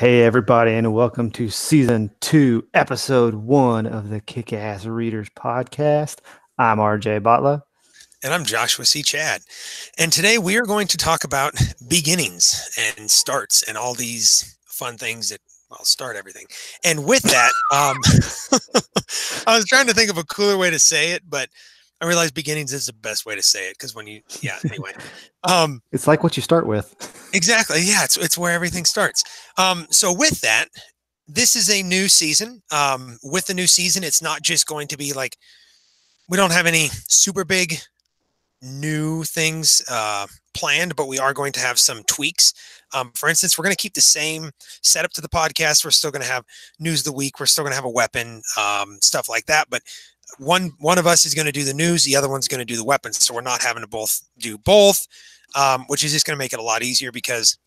Hey, everybody, and welcome to Season 2, Episode 1 of the Kick-Ass Readers Podcast. I'm RJ Butler. And I'm Joshua C. Chad. And today we are going to talk about beginnings and starts and all these fun things that, well, start everything. And with that, I was trying to think of a cooler way to say it, but I realized beginnings is the best way to say it because anyway. It's like what you start with. Exactly. Yeah, it's where everything starts. So with that, this is a new season. With the new season, it's not just going to be like, we don't have any super big new things planned, but we are going to have some tweaks. For instance, we're going to keep the same setup to the podcast. We're still going to have news of the week. We're still going to have a weapon, stuff like that. But one of us is going to do the news. The other one's going to do the weapons. So we're not having to both do both, which is just going to make it a lot easier because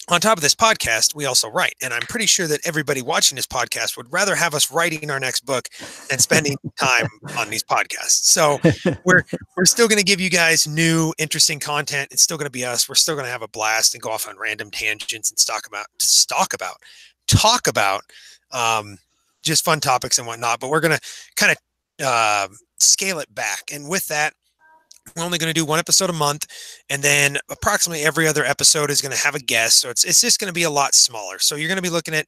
on top of this podcast, we also write. And I'm pretty sure that everybody watching this podcast would rather have us writing our next book than spending time on these podcasts. So we're still going to give you guys new, interesting content. It's still going to be us. We're still going to have a blast and go off on random tangents and talk about just fun topics and whatnot. But we're going to kind of scale it back. And with that, we're only going to do one episode a month, and then approximately every other episode is going to have a guest. So it's just going to be a lot smaller. So you're going to be looking at,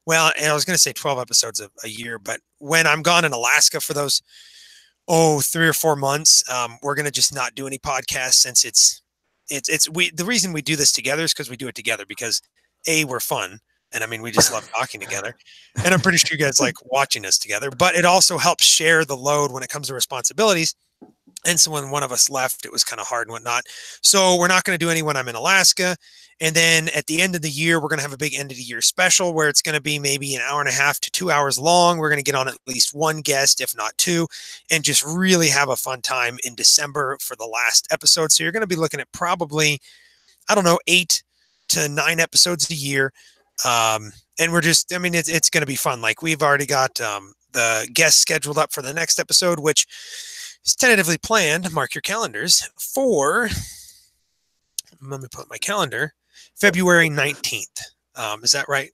well, and I was going to say 12 episodes a year, but when I'm gone in Alaska for those, 3 or 4 months, we're going to just not do any podcasts since the reason we do this together is because we do it together because we're fun. And I mean, we just love talking together, and I'm pretty sure you guys like watching us together, but it also helps share the load when it comes to responsibilities. And so when one of us left, it was kind of hard and whatnot. So we're not going to do any when I'm in Alaska. And then at the end of the year, we're going to have a big end of the year special where it's going to be maybe an hour and a half to 2 hours long. We're going to get on at least one guest, if not two, and just really have a fun time in December for the last episode. So you're going to be looking at probably, 8 to 9 episodes a year. And it's going to be fun. Like we've already got the guest scheduled up for the next episode, which is tentatively planned. Mark your calendars for, let me put my calendar, February 19th. Is that right,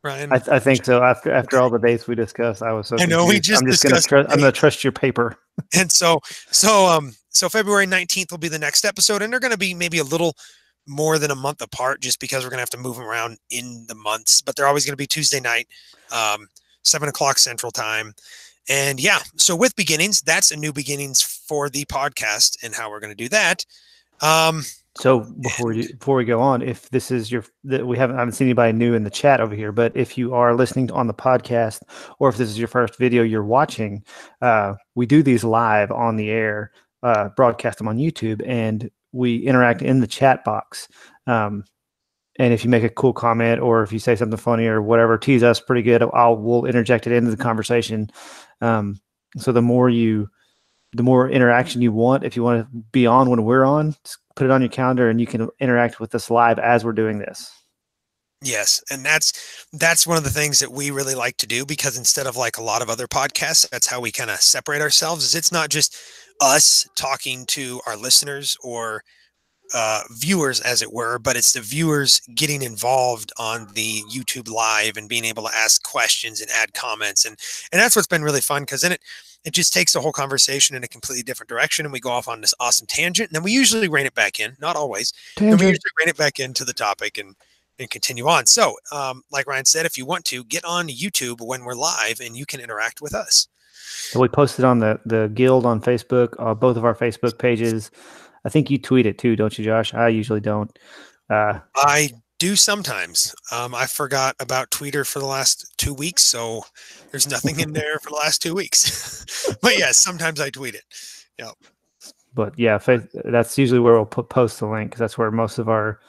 Ryan? I think so. After all the dates we discussed, I was so confused. I know we just I'm going to trust your paper. And so February 19th will be the next episode, and they're going to be maybe a little more than a month apart just because we're going to have to move them around in the months, but they're always going to be Tuesday night, 7:00 Central Time. And yeah, so with beginnings, that's a new beginnings for the podcast and how we're going to do that. So before we go on, if this is I haven't seen anybody new in the chat over here, but if you are listening on the podcast or if this is your first video you're watching, we do these live on the air, broadcast them on YouTube, and we interact in the chat box. And if you make a cool comment or if you say something funny or whatever, tease us pretty good, we'll interject it into the conversation. So the more interaction you want, if you want to be on when we're on, just put it on your calendar and you can interact with us live as we're doing this. Yes. And that's one of the things that we really like to do, because instead of like a lot of other podcasts, that's how we kind of separate ourselves. Is it's not just us talking to our listeners or viewers, as it were, but it's the viewers getting involved on the YouTube live and being able to ask questions and add comments. And that's what's been really fun, because then it just takes the whole conversation in a completely different direction, and we go off on this awesome tangent. And then we usually rein it back in, not always. And we usually rein it back into the topic and continue on. So like Ryan said, if you want to get on YouTube when we're live, and you can interact with us. So we posted on the Guild on Facebook, both of our Facebook pages. I think you tweet it too, don't you, Josh? I usually don't. I do sometimes. I forgot about Twitter for the last 2 weeks, so there's nothing in there for the last 2 weeks. But yes, sometimes I tweet it. Yeah. But yeah, that's usually where we'll post the link, because that's where most of our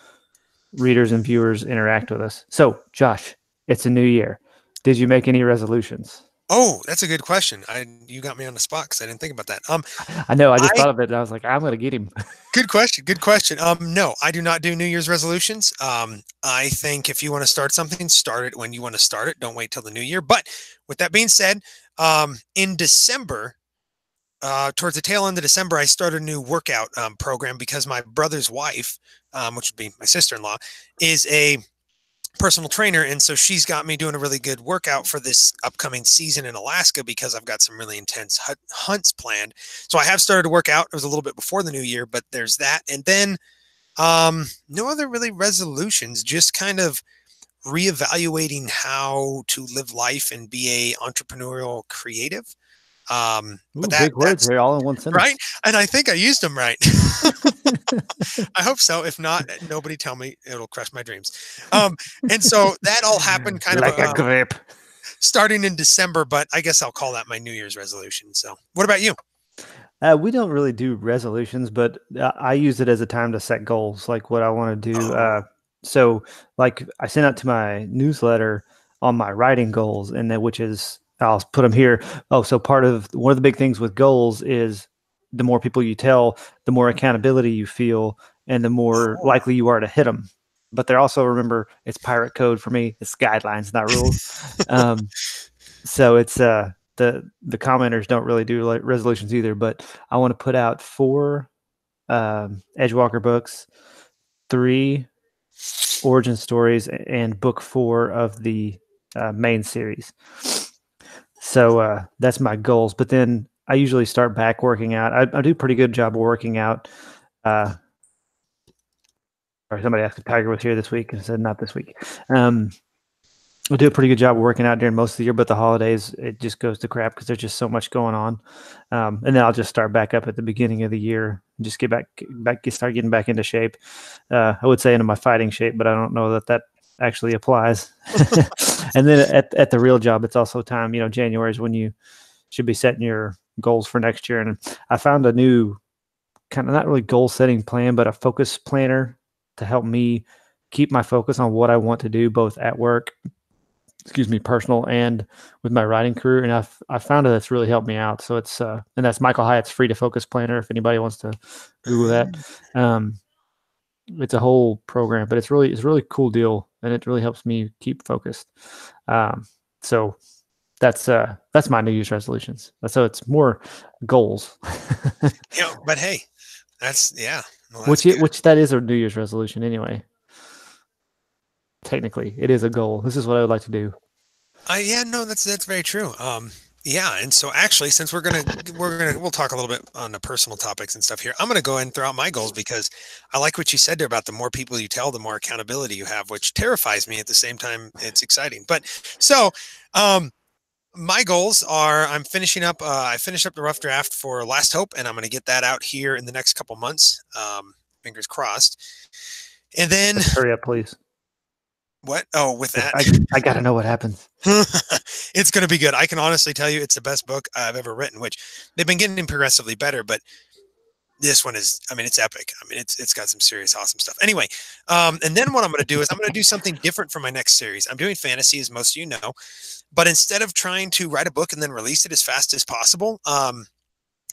readers and viewers interact with us. So, Josh, it's a new year. Did you make any resolutions? Oh, that's a good question. You got me on the spot because I didn't think about that. I know. I just thought of it, and I was like, I'm going to get him. Good question. No, I do not do New Year's resolutions. I think if you want to start something, start it when you want to start it. Don't wait till the new year. But with that being said, in December, towards the tail end of December, I started a new workout program because my brother's wife, which would be my sister-in-law, is a personal trainer, and so she's got me doing a really good workout for this upcoming season in Alaska because I've got some really intense hunts planned. So I have started to work out. It was a little bit before the new year, but there's that. And then no other really resolutions, just kind of reevaluating how to live life and be a entrepreneurial creative. Ooh, But big words that's there, all in one right. sentence. And I think I used them right. I hope so. If not, nobody tell me, it'll crush my dreams. And so that all happened kind of Like a grip. starting in December, but I guess I'll call that my New Year's resolution. So what about you? We don't really do resolutions, but I use it as a time to set goals, like what I want to do. Oh, So, like, I sent out to my newsletter on my writing goals, and then which is I'll put them here. Oh, so part of one of the big things with goals is the more people you tell, the more accountability you feel, and the more oh. likely you are to hit them. But they're also, remember, it's pirate code for me. It's guidelines, not rules. Um, so it's the commenters don't really do like resolutions either, but I want to put out 4 Edgewalker books, 3 origin stories, and book 4 of the main series. So that's my goals. But then I usually start back working out. I do a pretty good job of working out. Or somebody asked if Tiger was here this week and said not this week. We do a pretty good job of working out during most of the year, but the holidays, it just goes to crap because there's just so much going on. And then I'll just start back up at the beginning of the year and just start getting back into shape. I would say into my fighting shape, but I don't know that actually applies. And then at the real job, it's also time, January is when you should be setting your goals for next year. And I found a new kind of not really goal setting plan, but a focus planner to help me keep my focus on what I want to do, both at work, personal and with my writing career. And I found that's really helped me out. So it's, and that's Michael Hyatt's Free to Focus Planner. If anybody wants to Google that, it's a whole program, but it's really cool deal. And it really helps me keep focused. So that's my New Year's resolutions. So it's more goals. But hey, that's, yeah. Well, which that is a New Year's resolution anyway. Technically, it is a goal. This is what I would like to do. Yeah, no, that's very true. Yeah, and so actually, since we'll talk a little bit on the personal topics and stuff here. I'm gonna go ahead and throw out my goals because I like what you said there about the more people you tell, the more accountability you have, which terrifies me at the same time. It's exciting. But so, my goals are I finished up the rough draft for Last Hope, and I'm going to get that out here in the next couple months. Fingers crossed. And then hurry up, please. What? Oh, with that, I got to know what happens. It's going to be good. I can honestly tell you it's the best book I've ever written, which they've been getting progressively better, but this one is, I mean, it's epic. I mean, it's got some serious awesome stuff. Anyway, and then what I'm going to do is I'm going to do something different for my next series. I'm doing fantasy, as most of you know, but instead of trying to write a book and then release it as fast as possible,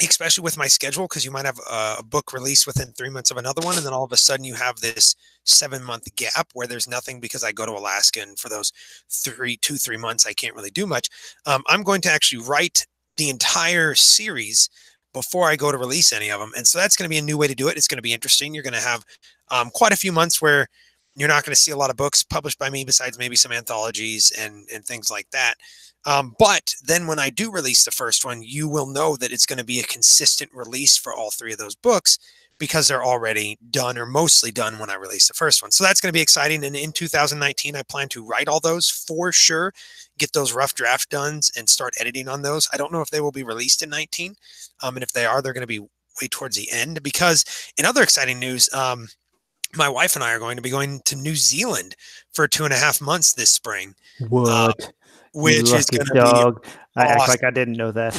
especially with my schedule, because you might have a book released within 3 months of another one, and then all of a sudden you have this 7-month gap where there's nothing because I go to Alaska, and for those 3 months I can't really do much. I'm going to actually write the entire series before I go to release any of them, and so that's going to be a new way to do it. It's going to be interesting. You're going to have quite a few months where you're not going to see a lot of books published by me, besides maybe some anthologies and things like that. But then when I do release the first one, you will know that it's going to be a consistent release for all 3 of those books because they're already done or mostly done when I release the first one. So that's going to be exciting. And in 2019, I plan to write all those for sure, get those rough draft done and start editing on those. I don't know if they will be released in 19. And if they are, they're going to be way towards the end, because in other exciting news, my wife and I are going to be going to New Zealand for 2.5 months this spring. What? Which is going to be dog. I awesome. act like I didn't know that.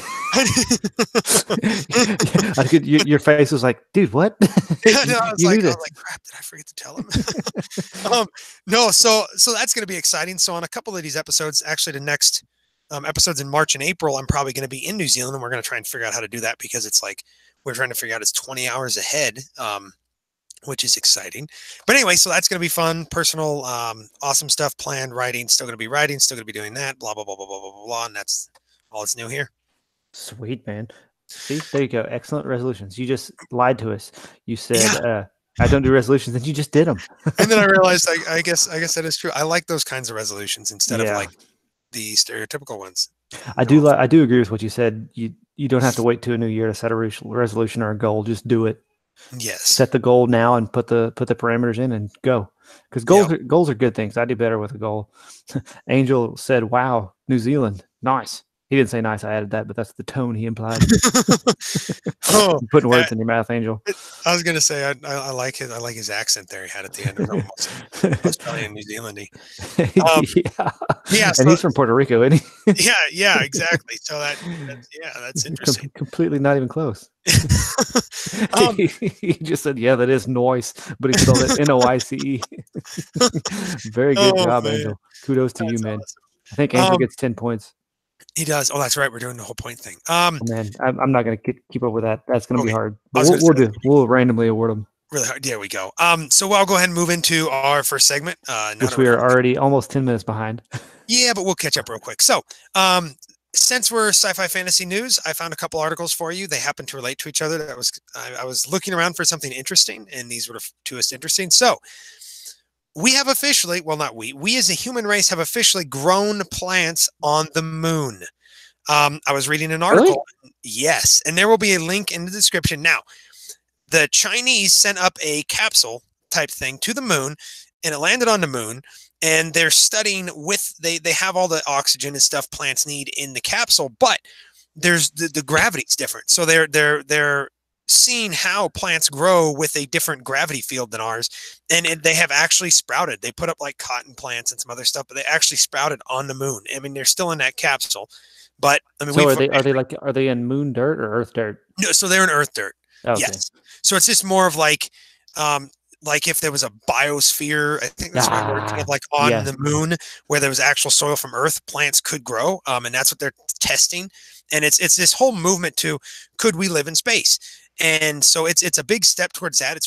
Your face was like, dude, what? I was like, crap, did I forget to tell him? No, so that's going to be exciting. So on a couple of these episodes, actually the next episodes in March and April, I'm probably going to be in New Zealand, and we're going to try and figure out how to do that, because it's like we're trying to figure out it's 20 hours ahead, which is exciting. But anyway, so that's going to be fun, personal, awesome stuff planned, writing, still going to be writing, still going to be doing that, blah, blah, blah, blah, blah, blah, blah. And that's all that's new here. Sweet, man. See, there you go. Excellent resolutions. You just lied to us. You said I don't do resolutions, and you just did them. And then I realized, I guess that is true. I like those kinds of resolutions instead of Yeah. like the stereotypical ones. I No, do agree with what you said. You don't have to wait to a new year to set a resolution or a goal. Just do it. yes. Set the goal now and put the parameters in and go. Because Yep. goals are good things. I do better with a goal. Angel said, "Wow, New Zealand, nice." He didn't say nice. I added that, but that's the tone he implied. Oh, Putting words in your mouth, Angel. I was gonna say I like his accent there. He had at the end. It was almost Australian, New Zealandy. Yeah, Yeah. and So he's from Puerto Rico, isn't he? yeah, exactly. So that's interesting. Completely not even close. um, He just said, "Yeah, that is noise," but he spelled it Noice. Very good oh job, man, Angel. Kudos to you, that's man. I think awesome. Angel gets 10 points. He does. Oh, that's right. We're doing the whole point thing. Oh, man, I'm not going to keep up with that. That's going to be Okay. hard. I But was gonna say that's we'll randomly award them, really hard. There we go. So I'll go ahead and move into our first segment. which we are already almost 10 minutes behind. Yeah, but we'll catch up real quick. So, since we're sci-fi fantasy news, I found a couple articles for you. They happen to relate to each other. I was looking around for something interesting, and these were the two most interesting. So, we have officially, well, not we as a human race have officially grown plants on the moon. I was reading an article. Really? Yes, and there will be a link in the description. Now, the Chinese sent up a capsule type thing to the moon, and it landed on the moon. And they're studying they have all the oxygen and stuff plants need in the capsule, but there's the gravity's different. So they're seeing how plants grow with a different gravity field than ours, and they have actually sprouted. They put up like cotton plants and some other stuff, but they actually sprouted on the moon. I mean, they're still in that capsule, but I mean, so are they in moon dirt or earth dirt? No, so they're in earth dirt. Okay. Yes. So it's just more of like if there was a biosphere, I think that's the right word, kind of like on the moon where there was actual soil from Earth, plants could grow, and that's what they're testing. And it's this whole movement to could we live in space? And so it's a big step towards that.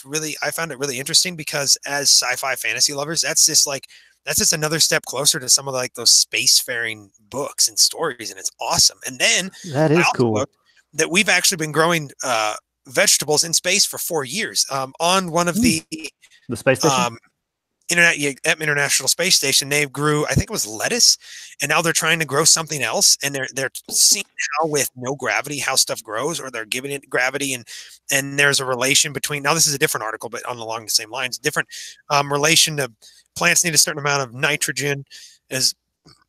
I found it really interesting because as sci-fi fantasy lovers, that's just another step closer to some of like those spacefaring books and stories, and it's awesome. And then that is cool that we've actually been growing vegetables in space for 4 years on one of the space station, International Space Station. They grew, I think it was lettuce, and now they're trying to grow something else, and they're seeing how with no gravity how stuff grows, or they're giving it gravity, and there's a relation between. Now this is a different article, but along the same lines, different relation to plants need a certain amount of nitrogen as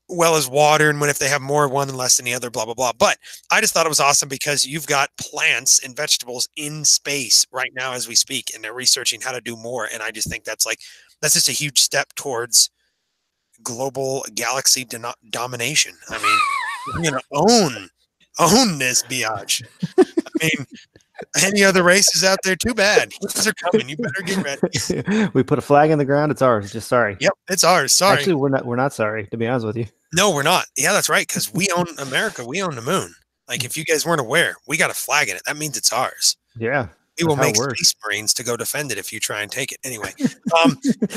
well as water, and if they have more of one and less than the other, blah blah blah. But I just thought it was awesome because you've got plants and vegetables in space right now as we speak, and they're researching how to do more. And I just think that's just a huge step towards global galaxy domination. I mean, you're gonna own this biatch. I mean, any other races out there, too bad. Humans are coming. You better get ready. We put a flag in the ground. It's ours. Just sorry. Yep, it's ours. Sorry. Actually, we're not sorry, to be honest with you. No, we're not. Yeah, that's right. Because we own America. We own the moon. Like, if you guys weren't aware, we got a flag in it. That means it's ours. Yeah. We will make Space Marines to go defend it if you try and take it. Anyway,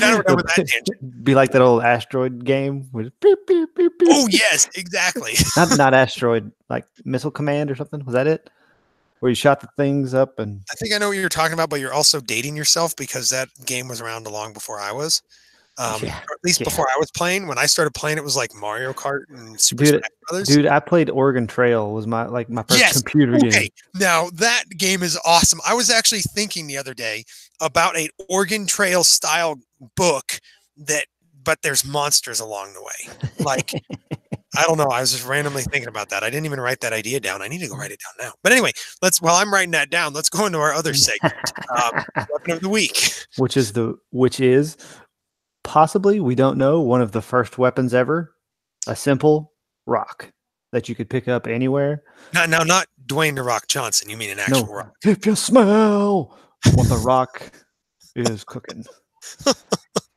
now we're done with that tangent. Be like that old asteroid game with beep, beep, beep, beep. Oh yes, exactly. not asteroid, like Missile Command or something. Was that it? Where you shot the things up and I think I know what you're talking about, but you're also dating yourself because that game was around long before I was. Or at least before I was playing. When I started playing, it was like Mario Kart and Super Smash Brothers. Dude, I played Oregon Trail. Was my first computer game. Now that game is awesome. I was actually thinking the other day about an Oregon Trail style book but there's monsters along the way. Like, I don't know. I was just randomly thinking about that. I didn't even write that idea down. I need to go write it down now. But anyway, while I'm writing that down, let's go into our other segment, Weapon of the Week, which is possibly, we don't know, one of the first weapons ever, a simple rock that you could pick up anywhere. Not Dwayne "The Rock" Johnson. You mean an actual rock? If you smell what the rock is cooking.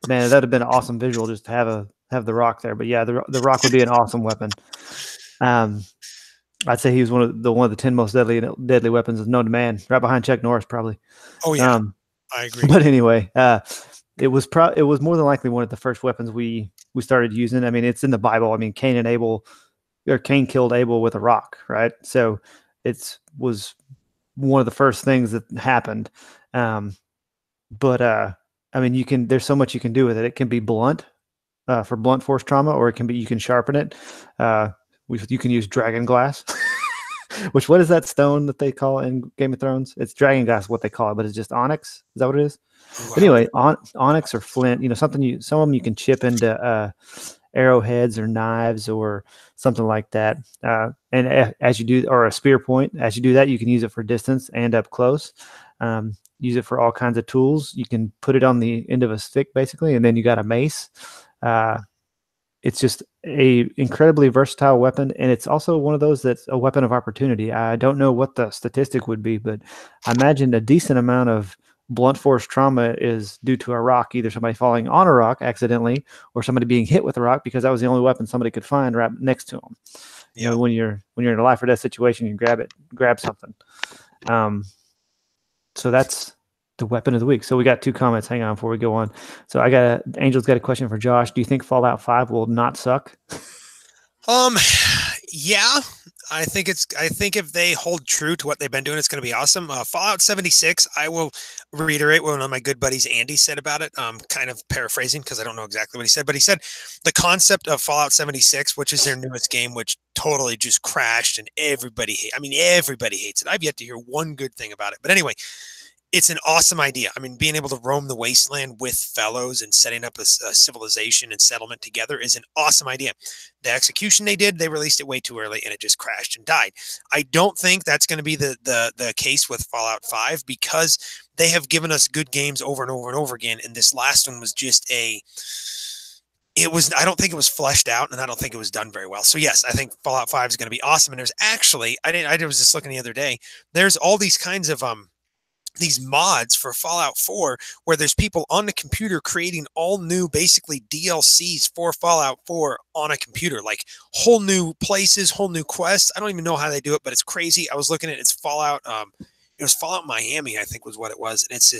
Man, that'd have been an awesome visual just to have the rock there. But yeah, the rock would be an awesome weapon. I'd say he was one of the 10 most deadly weapons known to man, right behind Chuck Norris, probably. Oh yeah, I agree. But anyway, it was more than likely one of the first weapons we started using. I mean, it's in the Bible. I mean, Cain killed Abel with a rock, right? So it was one of the first things that happened. but I mean, there's so much you can do with it. It can be blunt for blunt force trauma, or it can be you can sharpen it. Uh, you can use dragon glass. Which what is that stone that they call in Game of Thrones? It's dragon glass, what they call it, but it's just onyx. Is that what it is? Ooh, But anyway, onyx or flint, some of them you can chip into arrowheads or knives or something like that. And as you do, or a spear point, as you do that, you can use it for distance and up close. Use it for all kinds of tools. You can put it on the end of a stick, basically, and then you got a mace. It's just a incredibly versatile weapon, and it's also one of those that's a weapon of opportunity. I don't know what the statistic would be, but I imagine a decent amount of blunt force trauma is due to a rock, either somebody falling on a rock accidentally or somebody being hit with a rock because that was the only weapon somebody could find right next to them. You know, when you're in a life or death situation, you grab something. So that's the weapon of the week. So we got 2 comments. Hang on before we go on. So Angel's got a question for Josh. Do you think Fallout 5 will not suck? Yeah, I think if they hold true to what they've been doing, it's going to be awesome. Fallout 76, I will reiterate what one of my good buddies, Andy, said about it. Kind of paraphrasing because I don't know exactly what he said, but he said the concept of Fallout 76, which is their newest game, which totally just crashed and everybody hates it. I've yet to hear one good thing about it. But anyway, it's an awesome idea. I mean, being able to roam the wasteland with fellows and setting up a civilization and settlement together is an awesome idea. The execution they released it way too early and it just crashed and died. I don't think that's going to be the case with Fallout 5 because they have given us good games over and over and over again. And this last one was just I don't think it was fleshed out and I don't think it was done very well. So yes, I think Fallout 5 is going to be awesome. And there's actually, I was just looking the other day, there's all these kinds of, these mods for Fallout 4 where there's people on the computer creating all new basically DLCs for Fallout 4 on a computer, like whole new places, whole new quests. I don't even know how they do it, but it's crazy. I was looking at it's Fallout it was Fallout Miami, I think was what it was. And it's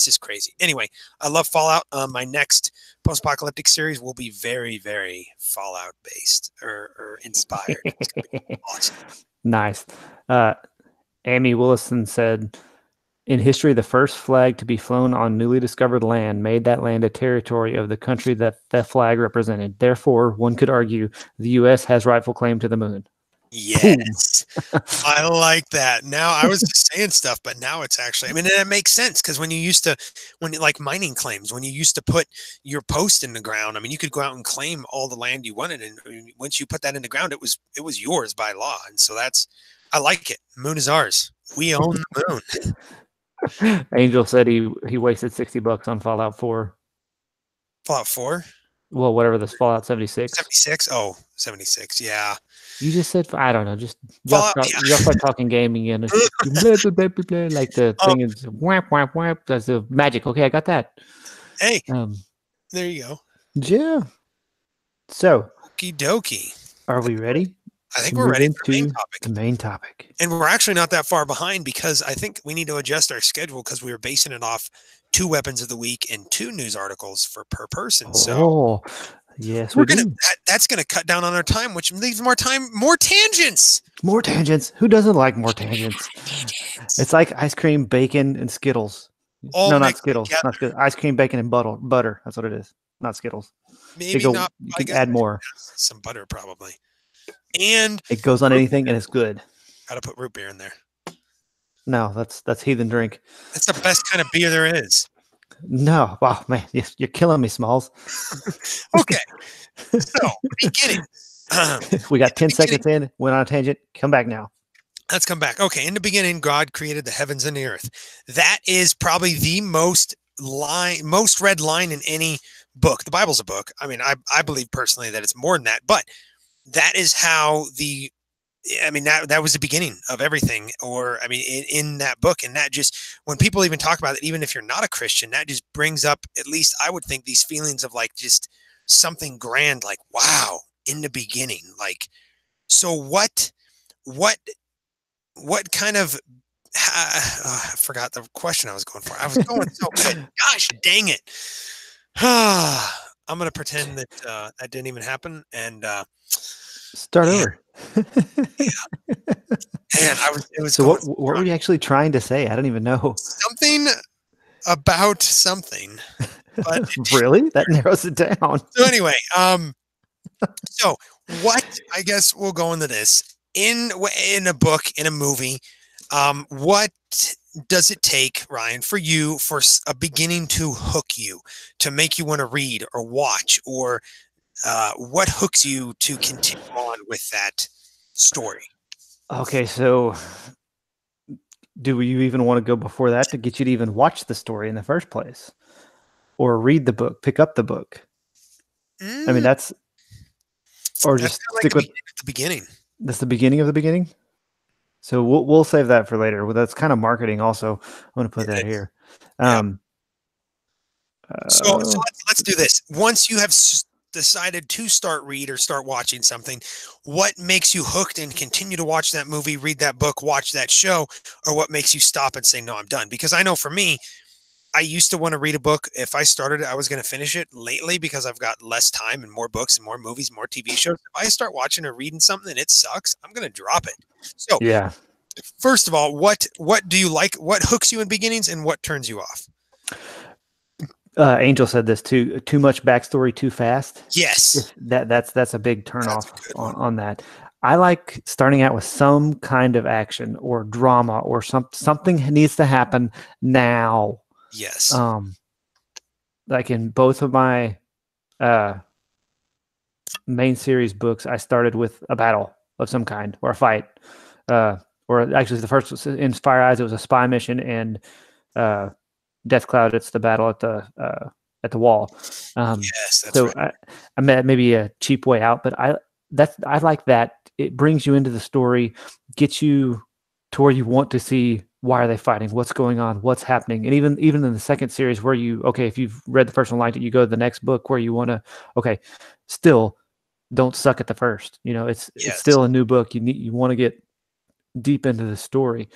just crazy. Anyway, I love Fallout. My next post-apocalyptic series will be very, very Fallout based or inspired. It's gonna be awesome. Nice. Amy Willison said, in history, the first flag to be flown on newly discovered land made that land a territory of the country that flag represented. Therefore, one could argue the U.S. has rightful claim to the moon. Yes. I like that. Now I was just saying stuff, but now it's actually, I mean, that makes sense because like mining claims, when you used to put your post in the ground, I mean, you could go out and claim all the land you wanted. And once you put that in the ground, it was yours by law. And so I like it. Moon is ours. We own the moon. Angel said he wasted $60 on Fallout 4. Fallout 4? Well, whatever this Fallout 76. 76? Oh, 76. Yeah. You just said, I don't know, just y'all start talking gaming and blah, blah, blah, blah, like the thing is whap, whap, whap. That's the magic. Okay, I got that. Hey, there you go. Yeah. So, okie dokie. Are we ready? I think we're ready for the main topic. And we're actually not that far behind because I think we need to adjust our schedule because we were basing it off 2 weapons of the week and 2 news articles per person. So yes, that's gonna cut down on our time, which leaves more tangents. More tangents. Who doesn't like more tangents? It's like ice cream, bacon, and Skittles. No, not Skittles. Not Skittles. Ice cream, bacon, and butter. That's what it is. Not Skittles. Maybe not. You can add more. Some butter, probably. And it goes on anything, and it's good. Gotta put root beer in there. No, that's heathen drink. That's the best kind of beer there is. No, wow, man, you're killing me, Smalls. Okay, so beginning. We got 10 seconds in. Went on a tangent. Come back now. Let's come back. Okay, in the beginning, God created the heavens and the earth. That is probably the most read line in any book. The Bible's a book. I mean, I believe personally that it's more than that, but that is how that was the beginning of everything, or in that book. And that just, when people even talk about it, even if you're not a Christian, that just brings up, at least I would think, these feelings of like just something grand, like, wow, in the beginning. Like, so what kind of, I forgot the question I was going for. I was going so good. Gosh, dang it. I'm going to pretend that that didn't even happen and start over. And it was so what were you actually trying to say? I don't even know. Something about something. But Really? That narrows it down. so anyway, so what I guess we'll go into this in a book, in a movie. What does it take, Ryan, for you for a beginning to hook you, to make you want to read or watch, or what hooks you to continue on with that story? Okay, so do you even want to go before that to get you to even watch the story in the first place? Or read the book, pick up the book? I mean, Mm, that's or that's just kind of like stick with the beginning. that's the beginning of the beginning. So we'll save that for later. Well, that's kind of marketing also. I'm going to put that It is. here. Yeah. Um, So uh, let's do this. Once you have decided to start read or start watching something, what makes you hooked and continue to watch that movie, read that book, watch that show, or what makes you stop and say, no, I'm done? Because I know for me, I used to want to read a book. If I started it, I was going to finish it. Lately, because I've got less time and more books and more movies, more TV shows, if I start watching or reading something and it sucks, I'm going to drop it. So yeah. first of all, what do you like? What hooks you in beginnings and what turns you off? Angel said this too. Too much backstory too fast. Yes, That's a big that's turnoff a good one. on that. I like starting out with some kind of action or drama or something needs to happen now. Yes. Um, like in both of my uh, main series books, I started with a battle of some kind or a fight. Or actually, the first was in Fire Eyes, it was a spy mission, and uh, Death Cloud, it's the battle at the wall. Yes, that's So right. I met maybe a cheap way out, but I like that. It brings you into the story, gets you to where you want to see why are they fighting, what's going on, what's happening, and even in the second series where you okay, if you've read the first one, liked it, you go to the next book where you want to okay, still don't suck at the first. You know, it's Yes. still a new book. You want to get deep into the story.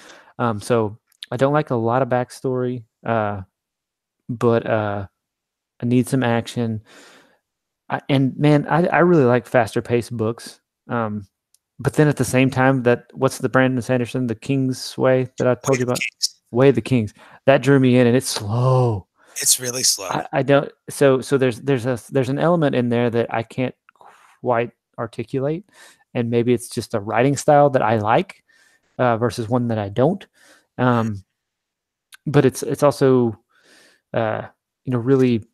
So I don't like a lot of backstory, but I need some action. And man, I really like faster paced books. But then at the same time, that what's the Brandon Sanderson, The King's Way that I Way told you of the about? Kings. Way of the Kings. That drew me in, and it's slow. It's really slow. I don't. So there's an element in there that I can't quite articulate, and maybe it's just a writing style that I like versus one that I don't. Mm, Um, but it's also uh, really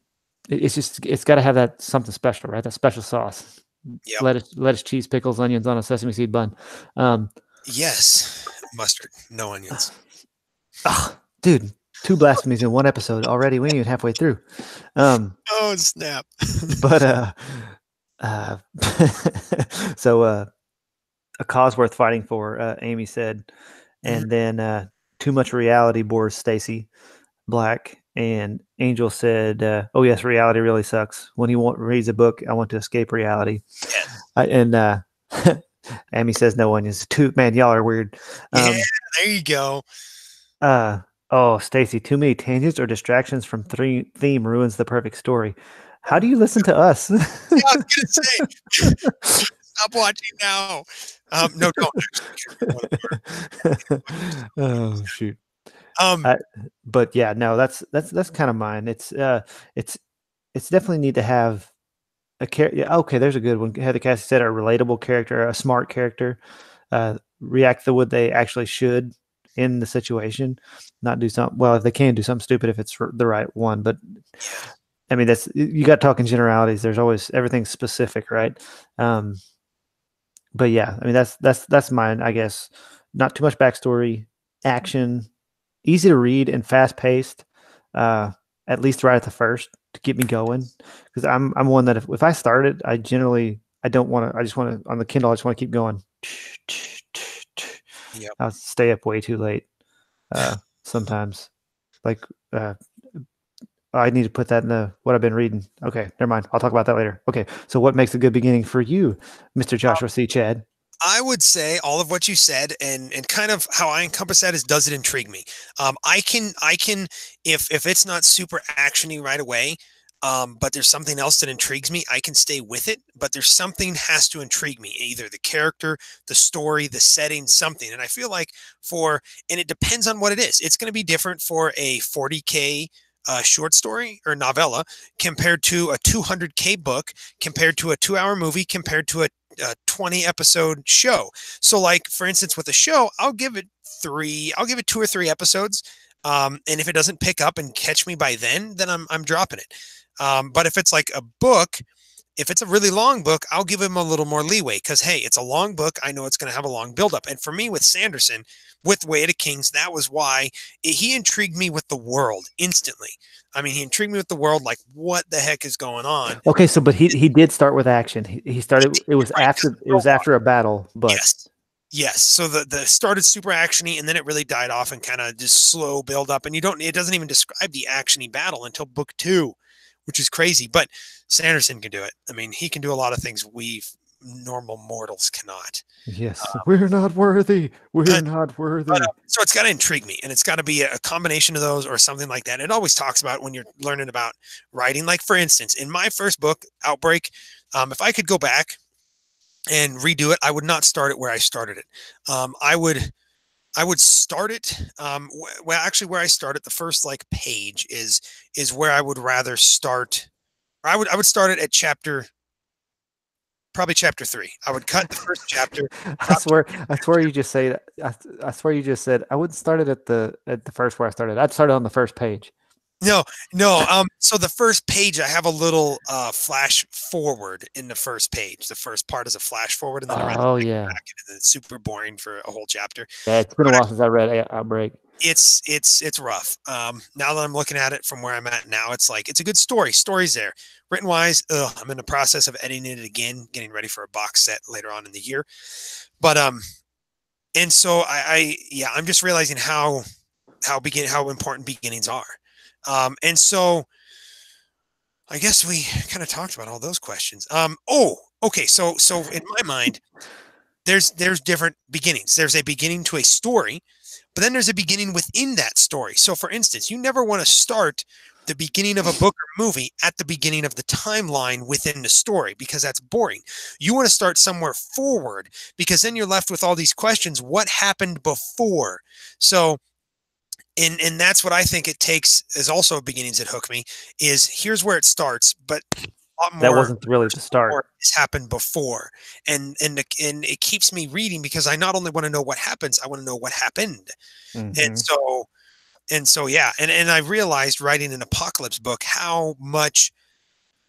it's got to have that something special, right? That special sauce, yep. lettuce, cheese, pickles, onions on a sesame seed bun. Um, Yes. Mustard. No onions. dude, two blasphemies in one episode already. We ain't even halfway through. Um, Oh, snap. but uh, so a cause worth fighting for, Amy said, Mhm. and then too much reality bores Stacy Black, and Angel said, "Oh yes, reality really sucks. When he reads a book, I want to escape reality." Yes. And Amy says, "No onions." Too man, y'all are weird. Yeah, Um, there you go. oh, Stacy, too many tangents or distractions from theme ruins the perfect story. How do you listen to us? Yeah, I was gonna say, stop watching now. No, don't actually. 'Cause you don't Oh shoot. wanna- I, but yeah, no, that's kind of mine. It's it's definitely need to have a character. Yeah, okay, there's a good one. Heather Cassie said a relatable character, a smart character, react the way they actually should in the situation, not do something. Well, if they can do something stupid, if it's for the right one. But yeah, I mean, that's you got talking generalities. There's always everything's specific, right? Um, but yeah, I mean that's mine. I guess not too much backstory, action, easy to read and fast paced. Uh, at least right at the first to get me going, because I'm one that if I start it, I don't want to. I just want to on the Kindle. I just want to keep going. yep. I'll stay up way too late. Sometimes, like I need to put that in the what I've been reading. Okay, never mind. I'll talk about that later. Okay, so what makes a good beginning for you, Mr. Joshua C. Chad? I would say all of what you said, and kind of how I encompass that is, does it intrigue me? I can if it's not super actiony right away, but there's something else that intrigues me, I can stay with it. But there's something has to intrigue me, either the character, the story, the setting, something. And I feel like and it depends on what it is. It's going to be different for a 40K short story or novella compared to a 200K book, compared to a 2-hour movie, compared to a 20 episode show. So like, for instance, with a show, I'll give it 2 or 3 episodes. And if it doesn't pick up and catch me by then I'm dropping it. But if it's like a book, if it's a really long book, I'll give him a little more leeway because, hey, it's a long book. I know it's going to have a long buildup. And for me with Sanderson, with Way of the Kings, that was why he intrigued me with the world instantly. I mean, he intrigued me with the world, like what the heck is going on? Okay, so but he did start with action. He started. It was after a battle, but yes. So the started super actiony, and then it really died off and kind of just slow build up. And it doesn't even describe the actiony battle until book 2, which is crazy. But Sanderson can do it. I mean, he can do a lot of things we normal mortals cannot. Yes, we're not worthy. We're not worthy. So it's got to intrigue me, and it's got to be a combination of those or something like that. It always talks about when you're learning about writing. Like, for instance, in my first book, Outbreak, if I could go back and redo it, I would not start it where I started it. I would start it. Well, actually, where I started, the first like page is where I would rather start. Or I would start it at probably chapter 3. I would cut the first chapter. I swear you just say that. I swear you just said I wouldn't start it at the first where I started. I'd start it on the first page. No. So the first page, I have a little flash forward in the first page. The first part is a flash forward, and then back, and it's super boring for a whole chapter. Yeah, it's been a while since I read Outbreak. It's rough. Now that I'm looking at it from where I'm at now, it's like it's a good story. Story's there. Written wise, I'm in the process of editing it again, getting ready for a box set later on in the year. But and so I'm just realizing how important beginnings are. And so I guess we kind of talked about all those questions. Okay. So in my mind, there's different beginnings. There's a beginning to a story, but then there's a beginning within that story. So for instance, you never want to start the beginning of a book or movie at the beginning of the timeline within the story, because that's boring. You want to start somewhere forward, because then you're left with all these questions. What happened before? So and that's what I think it takes as also beginnings that hook me, is here's where it starts, but a lot more, that wasn't really the start. Has happened before, and it keeps me reading, because I not only want to know what happens, I want to know what happened. And so yeah, and I realized writing an apocalypse book how much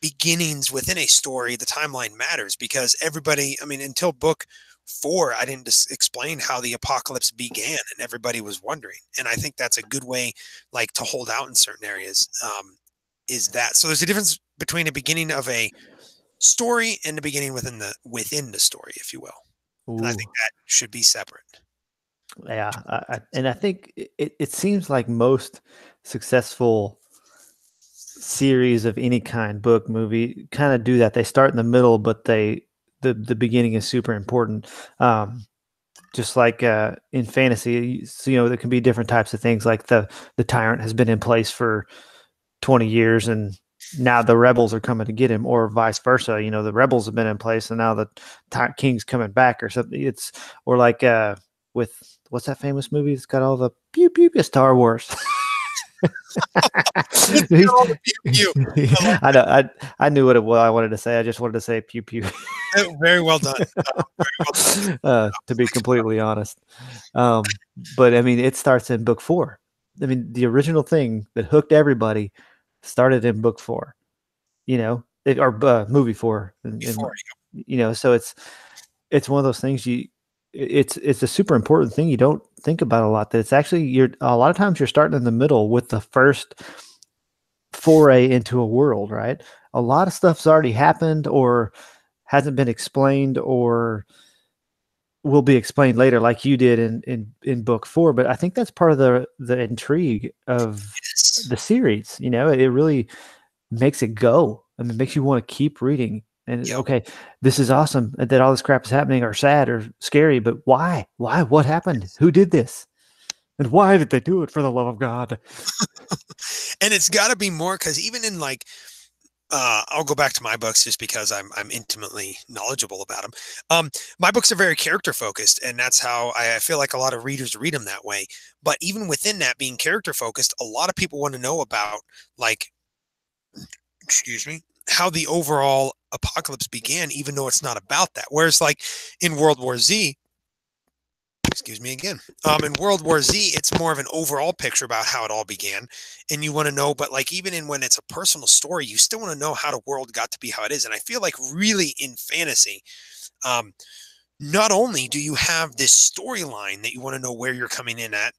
beginnings within a story, the timeline matters, because everybody, I mean, until book 4, I didn't explain how the apocalypse began, and everybody was wondering. And I think that's a good way, like, to hold out in certain areas. Is that so? There's a difference between a beginning of a story and the beginning within the story, if you will. And I think that should be separate. Yeah, and I think it seems like most successful series of any kind, book, movie, kind of do that. They start in the middle, but the beginning is super important. Just like in fantasy, so, there can be different types of things. Like the tyrant has been in place for 20 years, and now the rebels are coming to get him, or vice versa. The rebels have been in place, and now the king's coming back, or something. Or like with what's that famous movie? It's got all the pew pew. Star Wars. I know. I knew what I wanted to say. I just wanted to say pew pew. Very well done. To be completely honest, but I mean, it starts in book 4. I mean, the original thing that hooked everybody started in book 4. Or movie 4. So it's one of those things it's a super important thing you don't think about a lot, that it's actually a lot of times you're starting in the middle with the first foray into a world, right? A lot of stuff's already happened or hasn't been explained or will be explained later, like you did in book 4. But I think that's part of the intrigue of the series. It really makes it go. I mean, it makes you want to keep reading. And okay, this is awesome that all this crap is happening, or sad or scary, but why? Why? What happened? Who did this? And why did they do it, for the love of God? And it's got to be more, because even in like I'll go back to my books just because I'm intimately knowledgeable about them. My books are very character focused, and that's how I feel like a lot of readers read them that way. But even within that being character focused, a lot of people want to know about, like, excuse me, how the overall apocalypse began, even though it's not about that. Whereas, like in World War Z, excuse me again, in World War Z, it's more of an overall picture about how it all began, and you want to know. But like even in when it's a personal story, you still want to know how the world got to be how it is. And I feel like really in fantasy, um, not only do you have this storyline that you want to know where you're coming in at.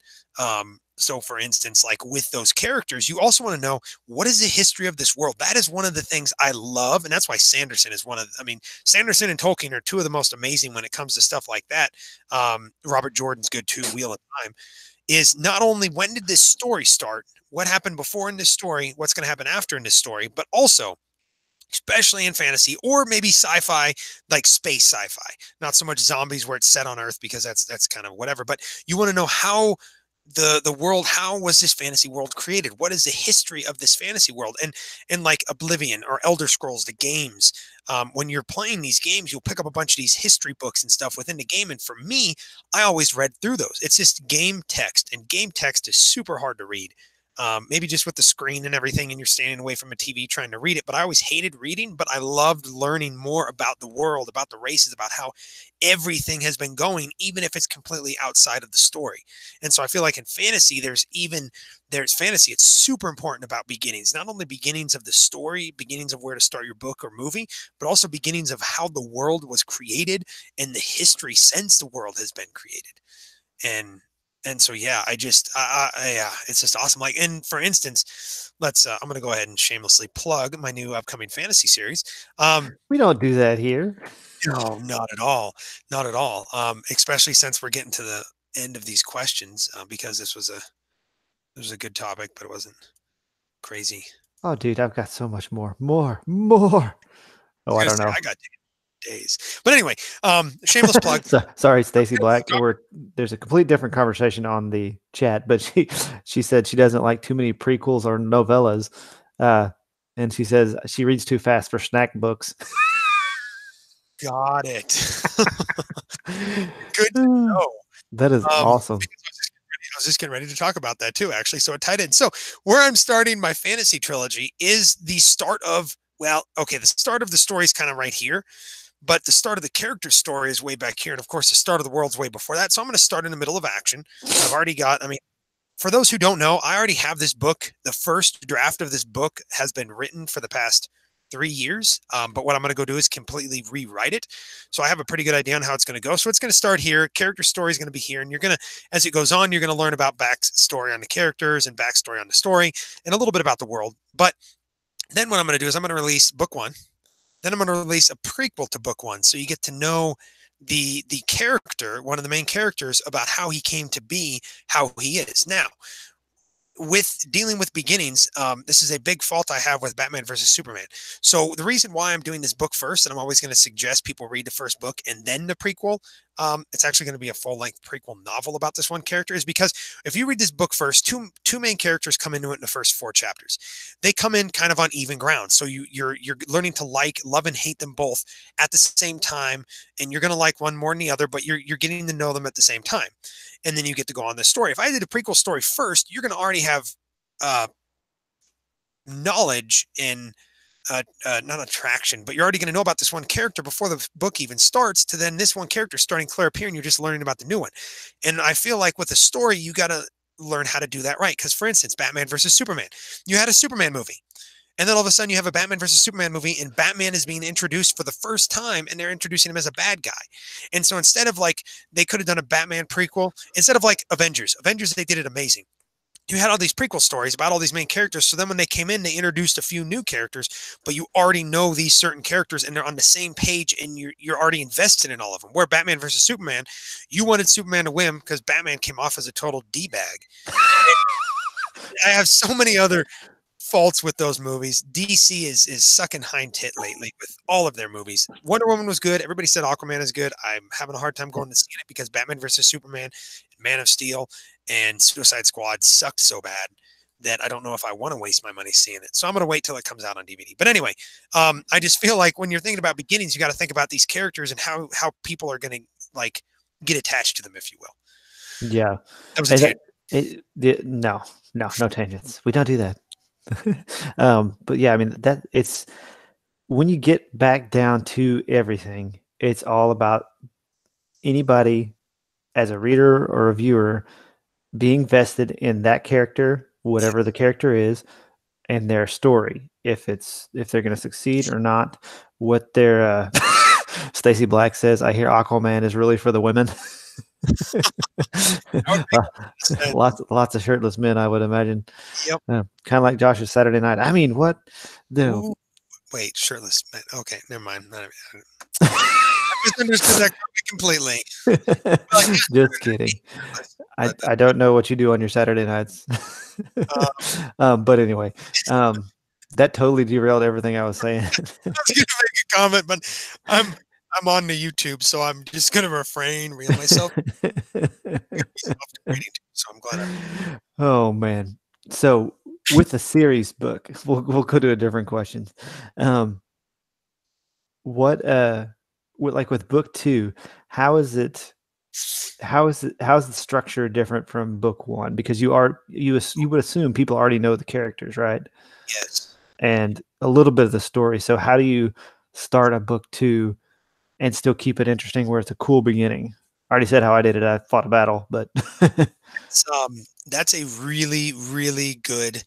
So for instance, like with those characters, you also want to know what is the history of this world. That is one of the things I love. And that's why Sanderson is one of, I mean, Sanderson and Tolkien are two of the most amazing when it comes to stuff like that. Robert Jordan's good too. Wheel of Time is not only when did this story start, what happened before in this story, what's going to happen after in this story, but also especially in fantasy or maybe sci-fi, like space sci-fi, not so much zombies where it's set on Earth because that's kind of whatever. But you want to know how the world, how was this fantasy world created? What is the history of this fantasy world? And like Oblivion or Elder Scrolls, the games. When you're playing these games, you'll pick up a bunch of these history books and stuff within the game. And for me, I always read through those. It's just game text, and game text is super hard to read. Maybe just with the screen and everything, and you're standing away from a TV trying to read it. But I always hated reading, but I loved learning more about the world, about the races, about how everything has been going, even if it's completely outside of the story. And so I feel like in fantasy, there's fantasy. It's super important about beginnings, not only beginnings of the story, beginnings of where to start your book or movie, but also beginnings of how the world was created and the history since the world has been created. And so yeah, yeah, it's just awesome. Like, and for instance, I'm gonna go ahead and shamelessly plug my new upcoming fantasy series. We don't do that here. No, not at all, not at all. Especially since we're getting to the end of these questions, because this was a good topic, but it wasn't crazy. Oh, dude, I've got so much more. Oh, I don't know. I got days, but anyway, shameless plug. Sorry, Stacy Black. There's a complete different conversation on the chat, but she said she doesn't like too many prequels or novellas, and she says she reads too fast for snack books. Got it. Good to know. That is awesome. I was just getting ready to talk about that too, actually. So it tied in. So where I'm starting my fantasy trilogy is the start of, well, okay, the start of the story is kind of right here, but the start of the character story is way back here. And of course, the start of the world's way before that. So I'm going to start in the middle of action. I've already got, I mean, for those who don't know, I already have this book. The first draft of this book has been written for the past 3 years. But what I'm going to go do is completely rewrite it. So I have a pretty good idea on how it's going to go. So it's going to start here. Character story is going to be here. And you're going to, as it goes on, you're going to learn about backstory on the characters and backstory on the story and a little bit about the world. But then what I'm going to do is I'm going to release book one. Then I'm going to release a prequel to book one. So you get to know the character, one of the main characters, about how he came to be how he is. Now, with dealing with beginnings, this is a big fault I have with Batman versus Superman. So the reason why I'm doing this book first, and I'm always going to suggest people read the first book and then the prequel, it's actually going to be a full-length prequel novel about this one character, is because if you read this book first, two main characters come into it in the first 4 chapters. They come in kind of on even ground. So you're learning to love and hate them both at the same time, and you're going to like one more than the other, but you're getting to know them at the same time. And then you get to go on this story. If I did a prequel story first, you're going to already have knowledge in not attraction, but you're already going to know about this one character before the book even starts, to then this one character starting clear up here and you're just learning about the new one. And I feel like with a story, you got to learn how to do that right. Because for instance, Batman versus Superman, you had a Superman movie. And then all of a sudden you have a Batman versus Superman movie, and Batman is being introduced for the first time, and they're introducing him as a bad guy. And so instead of like, they could have done a Batman prequel, instead of like Avengers, they did it amazing. You had all these prequel stories about all these main characters. So then when they came in, they introduced a few new characters, but you already know these certain characters and they're on the same page and you're already invested in all of them. Where Batman versus Superman, you wanted Superman to win because Batman came off as a total D-bag. I have so many other faults with those movies. DC is sucking hind tit lately with all of their movies. Wonder Woman was good. Everybody said Aquaman is good. I'm having a hard time going to see it because Batman versus Superman, Man of Steel, and Suicide Squad sucked so bad. that I don't know if I want to waste my money seeing it. So I'm going to wait till it comes out on DVD. But anyway, I just feel like when you're thinking about beginnings, you got to think about these characters and how people are going to like get attached to them, if you will. Yeah. That was a tangent. No tangents. We don't do that. But yeah, I mean that it's when you get back down to everything, it's all about anybody as a reader or a viewer being vested in that character, whatever the character is, and their story. If they're going to succeed or not, what their Stacy Black says, I hear Aquaman is really for the women. Lots of shirtless men, I would imagine. Yep. Kind of like Josh's Saturday Night. I mean, what? No. Ooh, wait, shirtless men. Okay, never mind. I misunderstood that completely. Just kidding. I don't know what you do on your Saturday nights. But anyway, that totally derailed everything I was saying. I was going to make a comment, but I'm on the YouTube, so I'm just going to refrain, reel myself. So I'm glad. Oh man! So with the series book, we'll go to a different question. What with book 2? How's the structure different from book 1? Because you would assume people already know the characters, right? Yes. And a little bit of the story. So how do you start a book 2 and still keep it interesting where it's a cool beginning? I already said how I did it. I fought a battle, but that's a really, really good.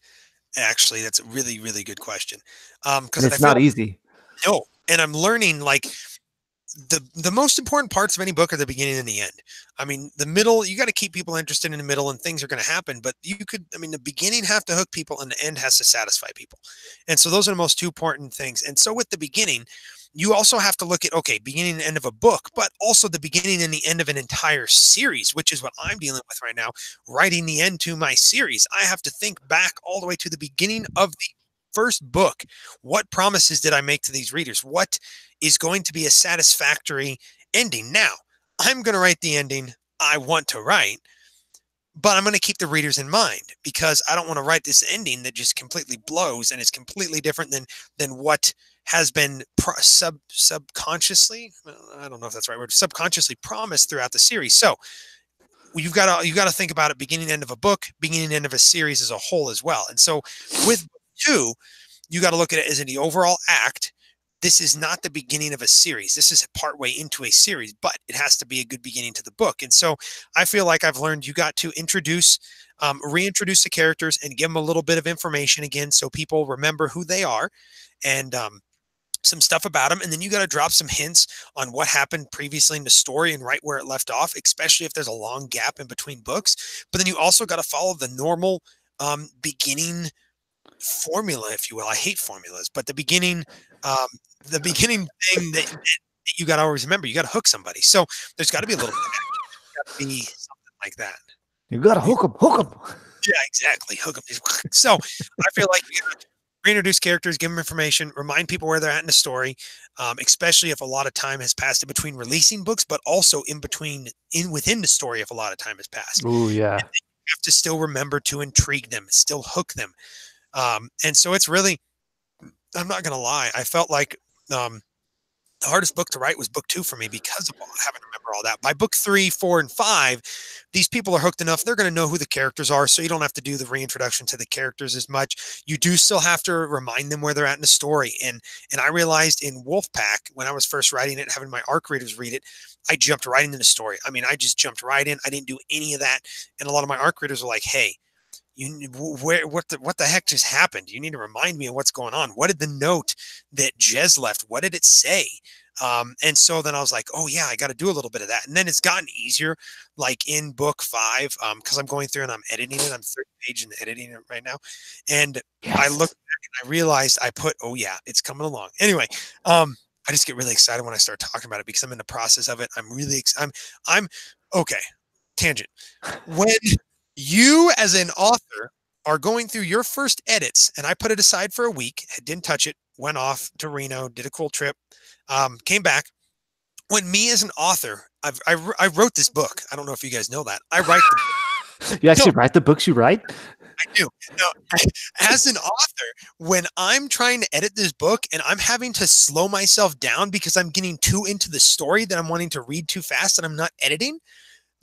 Actually, that's a really, really good question. Because it's not easy. No, and I'm learning like the most important parts of any book are the beginning and the end. I mean, the middle, you got to keep people interested in the middle and things are going to happen, but the beginning have to hook people and the end has to satisfy people. And so those are the most 2 important things. And so with the beginning, you also have to look at, okay, beginning and end of a book, but also the beginning and the end of an entire series, which is what I'm dealing with right now, writing the end to my series. I have to think back all the way to the beginning of the first book. What promises did I make to these readers? What is going to be a satisfactory ending? Now, I'm going to write the ending I want to write, but I'm going to keep the readers in mind because I don't want to write this ending that just completely blows and is completely different than what has been subconsciously, I don't know if that's the right word, subconsciously promised throughout the series. So you've got to think about it beginning and end of a book, beginning and end of a series as a whole as well. And so with 2, you got to look at it as in the overall act. This is not the beginning of a series. This is partway into a series, but it has to be a good beginning to the book. And so I feel like I've learned you got to reintroduce the characters and give them a little bit of information again so people remember who they are and some stuff about them. And then you got to drop some hints on what happened previously in the story and right where it left off, especially if there's a long gap in between books. But then you also got to follow the normal beginning formula, if you will. I hate formulas, but the beginning thing that you got to always remember, you got to hook somebody. So there's got to be a little bit of got to be something like that. You got to hook them. Yeah, exactly. Hook them. So I feel like you got to reintroduce characters, give them information, remind people where they're at in the story, especially if a lot of time has passed in between releasing books, but also within the story if a lot of time has passed. Oh yeah. And you have to still remember to intrigue them, still hook them. And so it's really, I'm not going to lie, I felt like the hardest book to write was book 2 for me because of having to remember all that. By book 3, 4, and 5, these people are hooked enough. They're going to know who the characters are. So you don't have to do the reintroduction to the characters as much. You do still have to remind them where they're at in the story. And I realized in Wolfpack, when I was first writing it, having my ARC readers read it, I jumped right into the story. I mean, I just jumped right in. I didn't do any of that. And a lot of my ARC readers were like, hey, what the heck just happened? You need to remind me of what's going on. What did the note that Jez left, what did it say? And so then I was like, oh yeah, I got to do a little bit of that. And then it's gotten easier, like in book 5, because I'm going through and I'm editing it. I'm 30 page and editing it right now. And yes. I looked back and I realized I put, oh yeah, it's coming along. Anyway, I just get really excited when I start talking about it because I'm in the process of it. I'm okay. Tangent. When you as an author are going through your first edits, and I put it aside for a week, didn't touch it, went off to Reno, did a cool trip, came back. When me as an author, I wrote this book. I don't know if you guys know that. I write the You actually write the books you write? I do. Now, as an author, when I'm trying to edit this book and I'm having to slow myself down because I'm getting too into the story that I'm wanting to read too fast and I'm not editing,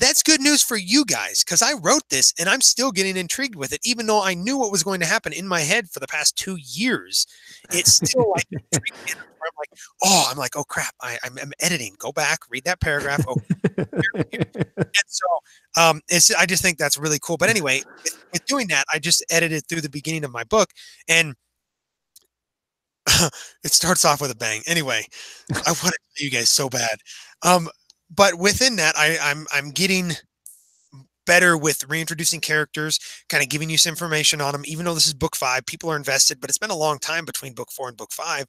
that's good news for you guys because I wrote this and I'm still getting intrigued with it, even though I knew what was going to happen in my head for the past 2 years. It's still like intrigued me enough where I'm like, oh crap, I'm editing. Go back, read that paragraph. Oh, and so I just think that's really cool. But anyway, with doing that, I just edited through the beginning of my book, and it starts off with a bang. Anyway, I want to tell you guys so bad. But within that, I'm getting better with reintroducing characters, kind of giving you some information on them. Even though this is book 5, people are invested, but it's been a long time between book 4 and book 5,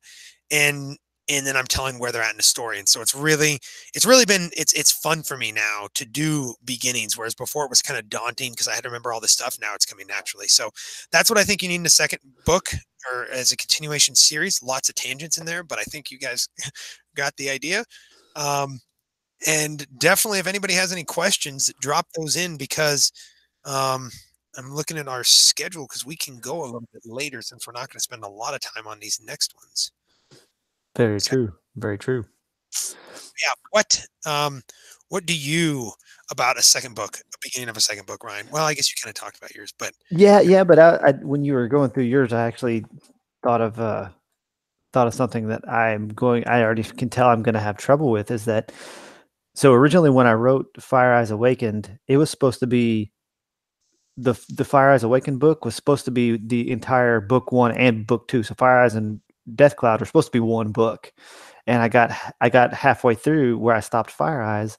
and then I'm telling where they're at in the story. And so it's really been it's fun for me now to do beginnings, whereas before it was kind of daunting because I had to remember all this stuff. Now it's coming naturally. So that's what I think you need in the second book or as a continuation series. Lots of tangents in there, but I think you guys got the idea. And definitely, if anybody has any questions, drop those in because I'm looking at our schedule because we can go a little bit later since we're not going to spend a lot of time on these next ones. Very true. Very true. Yeah. What do you about a second book, a beginning of a second book, Ryan? Well, I guess you kind of talked about yours, but yeah. But I when you were going through yours, I actually thought of something that I already can tell I'm going to have trouble with is that. So originally when I wrote Fire Eyes Awakened, it was supposed to be the Fire Eyes Awakened book was supposed to be the entire book 1 and book 2. So Fire Eyes and Death Cloud are supposed to be one book. And I got halfway through where I stopped Fire Eyes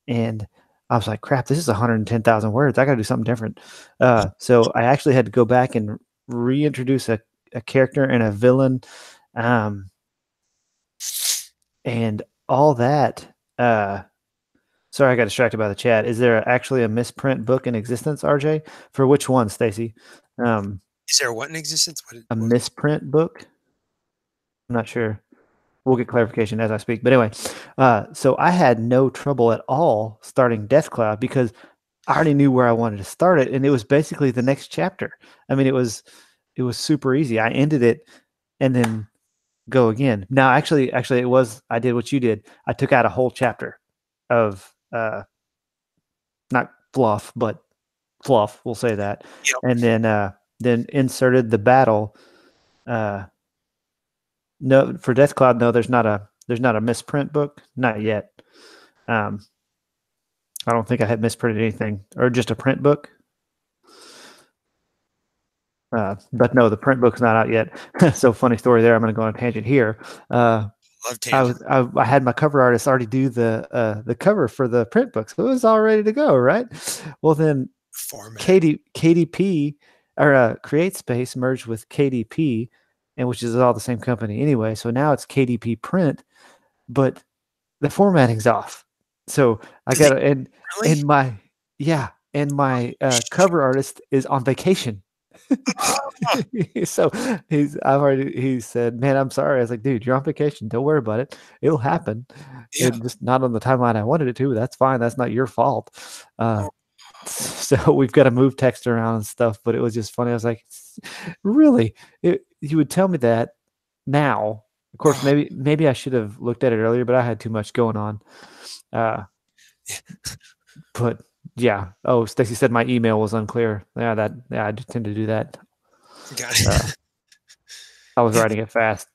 and I was like, crap, this is 110,000 words. I got to do something different. So I actually had to go back and reintroduce a character and a villain and all that. Sorry, I got distracted by the chat. Is there actually a misprint book in existence, RJ? For which one, Stacy? Is there what in existence? A misprint book? I'm not sure. We'll get clarification as I speak. But anyway, so I had no trouble at all starting Death Cloud because I already knew where I wanted to start it, and it was basically the next chapter. I mean, it was super easy. I ended it and then go again. Now, actually, it was I did what you did. I took out a whole chapter of not fluff, but fluff. We'll say that, Yep. and then inserted the battle. No, for Death Cloud, no, there's not a misprint book, not yet. I don't think I had misprinted anything, or just a print book. But no, the print book's not out yet. So funny story there. I'm going to go on a tangent here. Love tangent. I had my cover artist already do the cover for the print book, so it was all ready to go, right? Well, then KDP or Create Space merged with KDP, and which is all the same company anyway. So now it's KDP Print, but the formatting's off. So I got and my cover artist is on vacation. So he said, man, I'm sorry. I was like, dude, you're on vacation. Don't worry about it. It'll happen. Yeah. And just not on the timeline I wanted it to. That's fine. That's not your fault. So we've got to move text around and stuff, but it was just funny. I was like, really? You would tell me that now. Of course, maybe I should have looked at it earlier, but I had too much going on. But yeah. Oh, Stacy said my email was unclear. Yeah, I just tend to do that. Got it. I was writing it fast.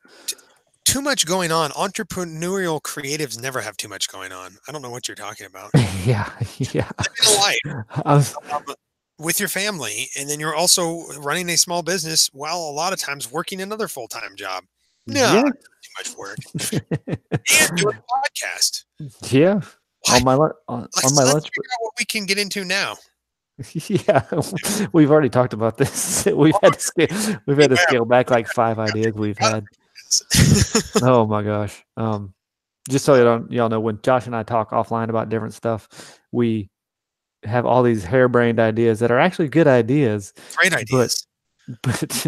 Too much going on. Entrepreneurial creatives never have too much going on. I don't know what you're talking about. Yeah. Living a life with your family, and then you're also running a small business while a lot of times working another full-time job. No, too much work. And doing a podcast. Yeah. On my lunch. Let's figure out what we can get into now. Yeah, we've already talked about this. We've had to scale back like 5 ideas we've had. Oh my gosh. Just so y'all know, when Josh and I talk offline about different stuff, we have all these harebrained ideas that are actually good ideas. Great ideas. But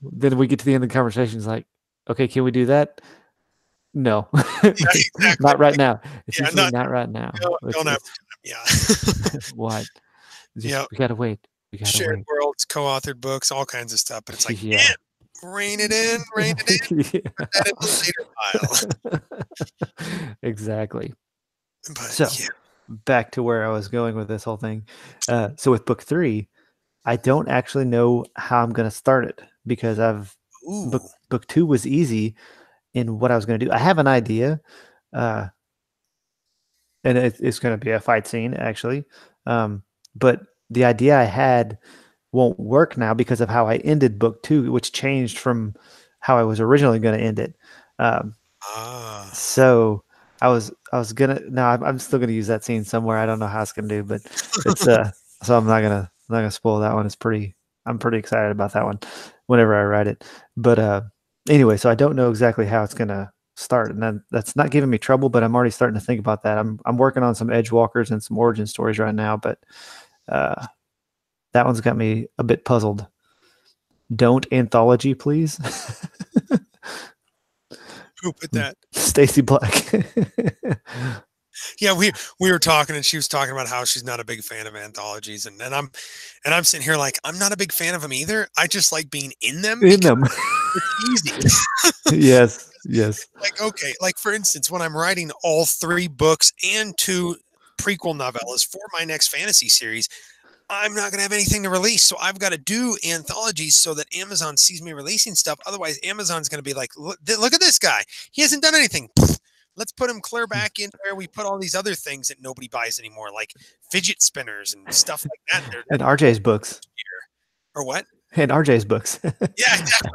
then we get to the end of the conversation, it's like, okay, can we do that? No. Yeah, exactly. Not right now. It's Yeah, not right now. Don't have time. Yeah. What? We gotta wait. We gotta shared wait. worlds, co-authored books, all kinds of stuff. But it's like, Yeah. rein it in, rein it in. Put that in the later pile. Exactly. But So yeah. back to where I was going with this whole thing. So with book 3, I don't actually know how I'm going to start it because Ooh. book 2 was easy in what I was going to do. I have an idea, uh, and it's going to be a fight scene actually. But the idea I had won't work now because of how I ended book 2, which changed from how I was originally going to end it. Um, Ah. so I was gonna no, I'm still gonna use that scene somewhere. I don't know how it's gonna do, but it's so I'm not gonna spoil that one. I'm pretty excited about that one whenever I write it. But anyway, so I don't know exactly how it's gonna start, and that's not giving me trouble, but I'm already starting to think about that. I'm working on some edge walkers and some origin stories right now, but uh that one's got me a bit puzzled. Don't anthology, please. Who put that? Stacy Black. Yeah, we were talking, and she was talking about how she's not a big fan of anthologies, and I'm sitting here like, I'm not a big fan of them either. I just like being in them In because them. it's easy. Yes, yes. Like, okay, like for instance, when I'm writing all 3 books and 2 prequel novellas for my next fantasy series, I'm not going to have anything to release. So I've got to do anthologies so that Amazon sees me releasing stuff. Otherwise, Amazon's going to be like, look at this guy. He hasn't done anything. Let's put him clear back in where we put all these other things that nobody buys anymore, like fidget spinners and stuff like that. And RJ's books. Or what? And RJ's books. Yeah, exactly.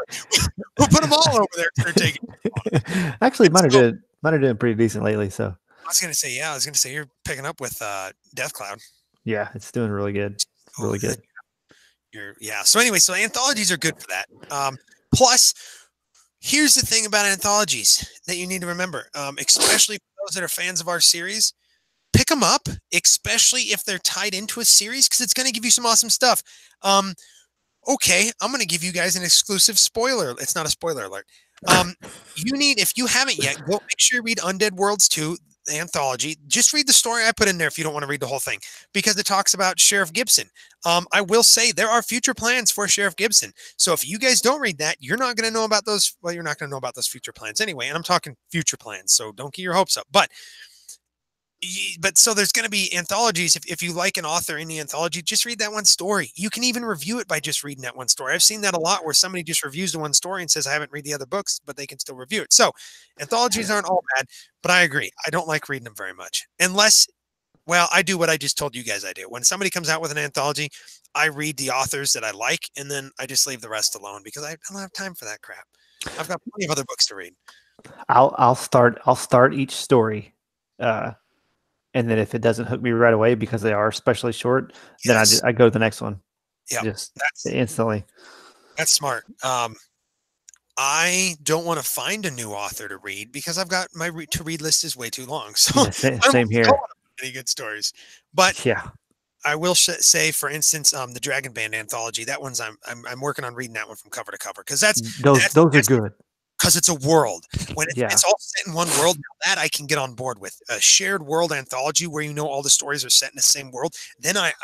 We'll put them all over there. They're taking. Actually, So, mine are doing pretty decent lately. So I was going to say, yeah, I was going to say you're picking up with Death Cloud. yeah, it's doing really good. Oh, Really good. yeah. So anyway, so anthologies are good for that. Plus, here's the thing about anthologies that you need to remember, especially for those that are fans of our series. Pick them up, especially if they're tied into a series, because it's going to give you some awesome stuff. Okay, I'm going to give you guys an exclusive spoiler. It's not a spoiler alert. If you haven't yet, go make sure you read Undead Worlds 2, the anthology. Just read the story I put in there if you don't want to read the whole thing, because it talks about Sheriff Gibson. I will say there are future plans for Sheriff Gibson. So if you guys don't read that, you're not going to know about those. Well, you're not going to know about those future plans anyway. And I'm talking future plans, so don't get your hopes up. But so there's going to be anthologies. If you like an author in the anthology, just read that one story. You can even review it by just reading that one story. I've seen that a lot where somebody just reviews the one story and says, I haven't read the other books, but they can still review it. So anthologies aren't all bad, but I agree. I don't like reading them very much unless, well, I do what I just told you guys I do. When somebody comes out with an anthology, I read the authors that I like, and then I just leave the rest alone because I don't have time for that crap. I've got plenty of other books to read. I'll start each story. And then if it doesn't hook me right away because they are especially short, Yes. then I go to the next one. Yeah. Just instantly. That's smart. I don't want to find a new author to read because I've got my to read list is way too long. So Yeah, same here. Any good stories, but yeah, I will say, for instance, the Dragon Band anthology. That one's I'm working on reading that one from cover to cover because those are good. Because it's a world. When Yeah. it's all set in one world, that I can get on board with. A shared world anthology where you know all the stories are set in the same world. Then that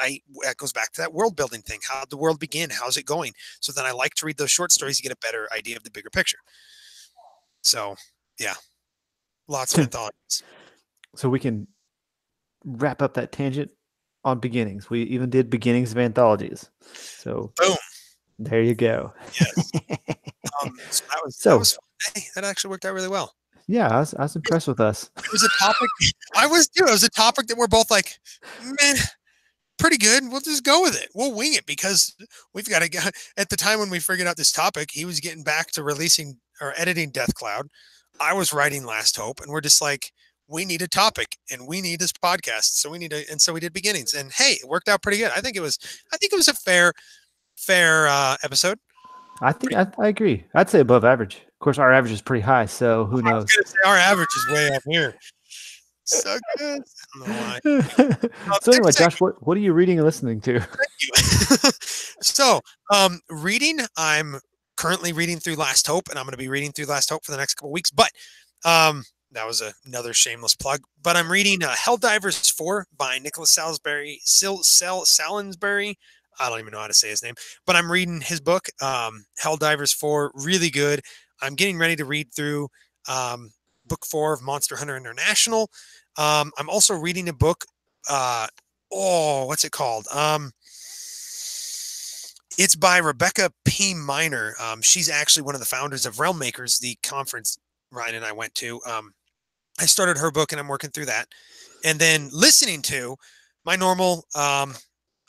goes back to that world building thing. How did the world begin? How's it going? So then I like to read those short stories to get a better idea of the bigger picture. So yeah, lots of anthologies. So we can wrap up that tangent on beginnings. We even did beginnings of anthologies. So boom, there you go. Yes. So that was fun. Hey, that actually worked out really well. Yeah, I was impressed with us. It was a topic. I was too. It was a topic that we're both like, man, pretty good. We'll just go with it. We'll wing it because we've got to get. At the time when we figured out this topic, he was getting back to releasing or editing Death Cloud. I was writing Last Hope, and we're just like, we need a topic and we need this podcast. So we need to, and so we did beginnings, and hey, it worked out pretty good. I think it was a fair episode. I think I agree. I'd say above average. Of course, our average is pretty high, so who knows? I was gonna say our average is way up here. So good. I don't know why. So anyway, Josh, what are you reading and listening to? Thank you. So, reading, I'm currently reading through Last Hope, and I'm going to be reading through Last Hope for the next couple of weeks. But that was another shameless plug. But I'm reading Helldivers 4 by Nicholas Salisbury. I don't even know how to say his name, but I'm reading his book, Helldivers 4, really good. I'm getting ready to read through book 4 of Monster Hunter International. I'm also reading a book. What's it called? It's by Rebecca P. Miner. She's actually one of the founders of Realm Makers, the conference Ryan and I went to. I started her book and I'm working through that. And then listening to my normal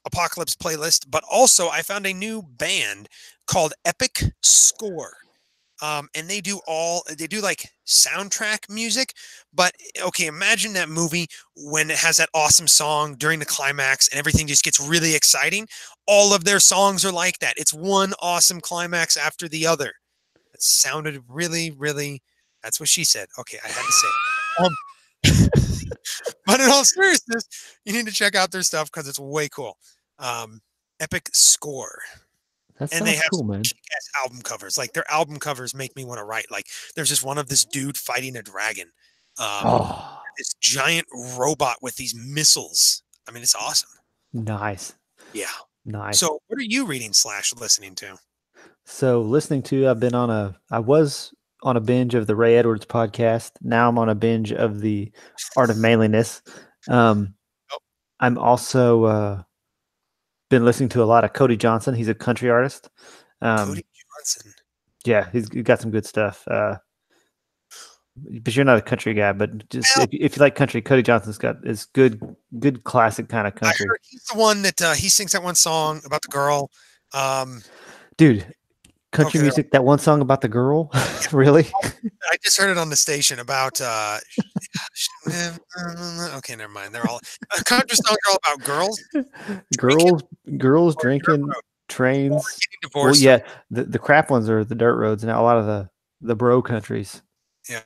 Apocalypse playlist, but also I found a new band called Epic Score. And they do like soundtrack music, but okay, imagine that movie when it has that awesome song during the climax and everything just gets really exciting. All of their songs are like that. It's one awesome climax after the other. It sounded really, really, that's what she said. Okay, I had to say it. But in all seriousness, you need to check out their stuff because it's way cool. Epic Score. That And they sounds have cool, man. kick-ass album covers. Like their album covers make me want to write. Like there's just one of this dude fighting a dragon. Oh, This giant robot with these missiles. I mean, it's awesome. nice. Yeah. Nice. So what are you reading / listening to? So listening to, I was on a binge of the Ray Edwards podcast. Now I'm on a binge of the Art of Manliness. I'm also been listening to a lot of Cody Johnson. He's a country artist. Cody Johnson. Yeah, he's got some good stuff. But you're not a country guy, but just if you like country, Cody Johnson's is good classic kind of country. I heard he's the one that he sings that one song about the girl. Dude, country music, that one song about the girl, really? I just heard it on the station about okay, never mind. They're all country songs are all about girls drinking, trains. Well, yeah, the crap ones are the dirt roads. Now a lot of the bro countries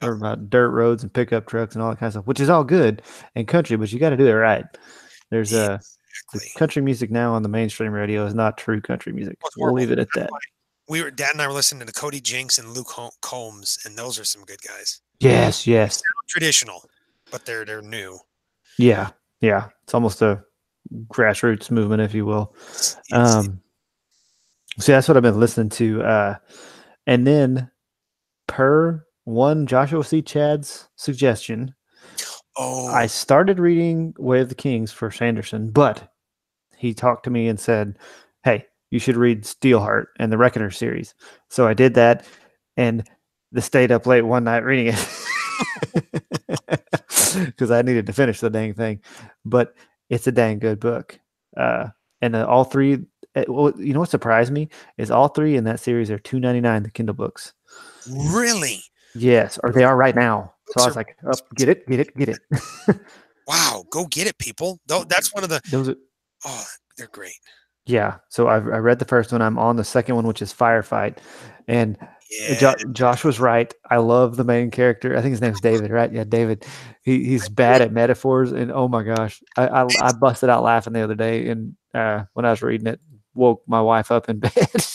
are about dirt roads and pickup trucks and all that kind of stuff, which is all good and country, but you got to do it right. There's the country music now on the mainstream radio is not true country music. We'll leave it at that. Dad and I were listening to Cody Jinks and Luke Combs, and those are some good guys. Yes. Traditional, but they're new. Yeah. It's almost a grassroots movement, if you will. So that's what I've been listening to. And then per one Joshua C. Chad's suggestion, I started reading Way of the Kings for Sanderson, but he talked to me and said, hey, you should read Steelheart and the Reckoner series. So I did that and stayed up late one night reading it because I needed to finish the dang thing. But it's a dang good book. And all three, well, you know what surprised me is all three in that series are $2.99, the Kindle books. Really? Yes, or they are right now. So I was like, oh, get it. Wow, go get it, people. That's one of the, they're great. Yeah, so I read the first one. I'm on the second one, which is Firefight. And Josh was right. I love the main character. I think his name's David, right? Yeah, David. He's bad at metaphors. And oh my gosh, I busted out laughing the other day. And when I was reading it, woke my wife up in bed.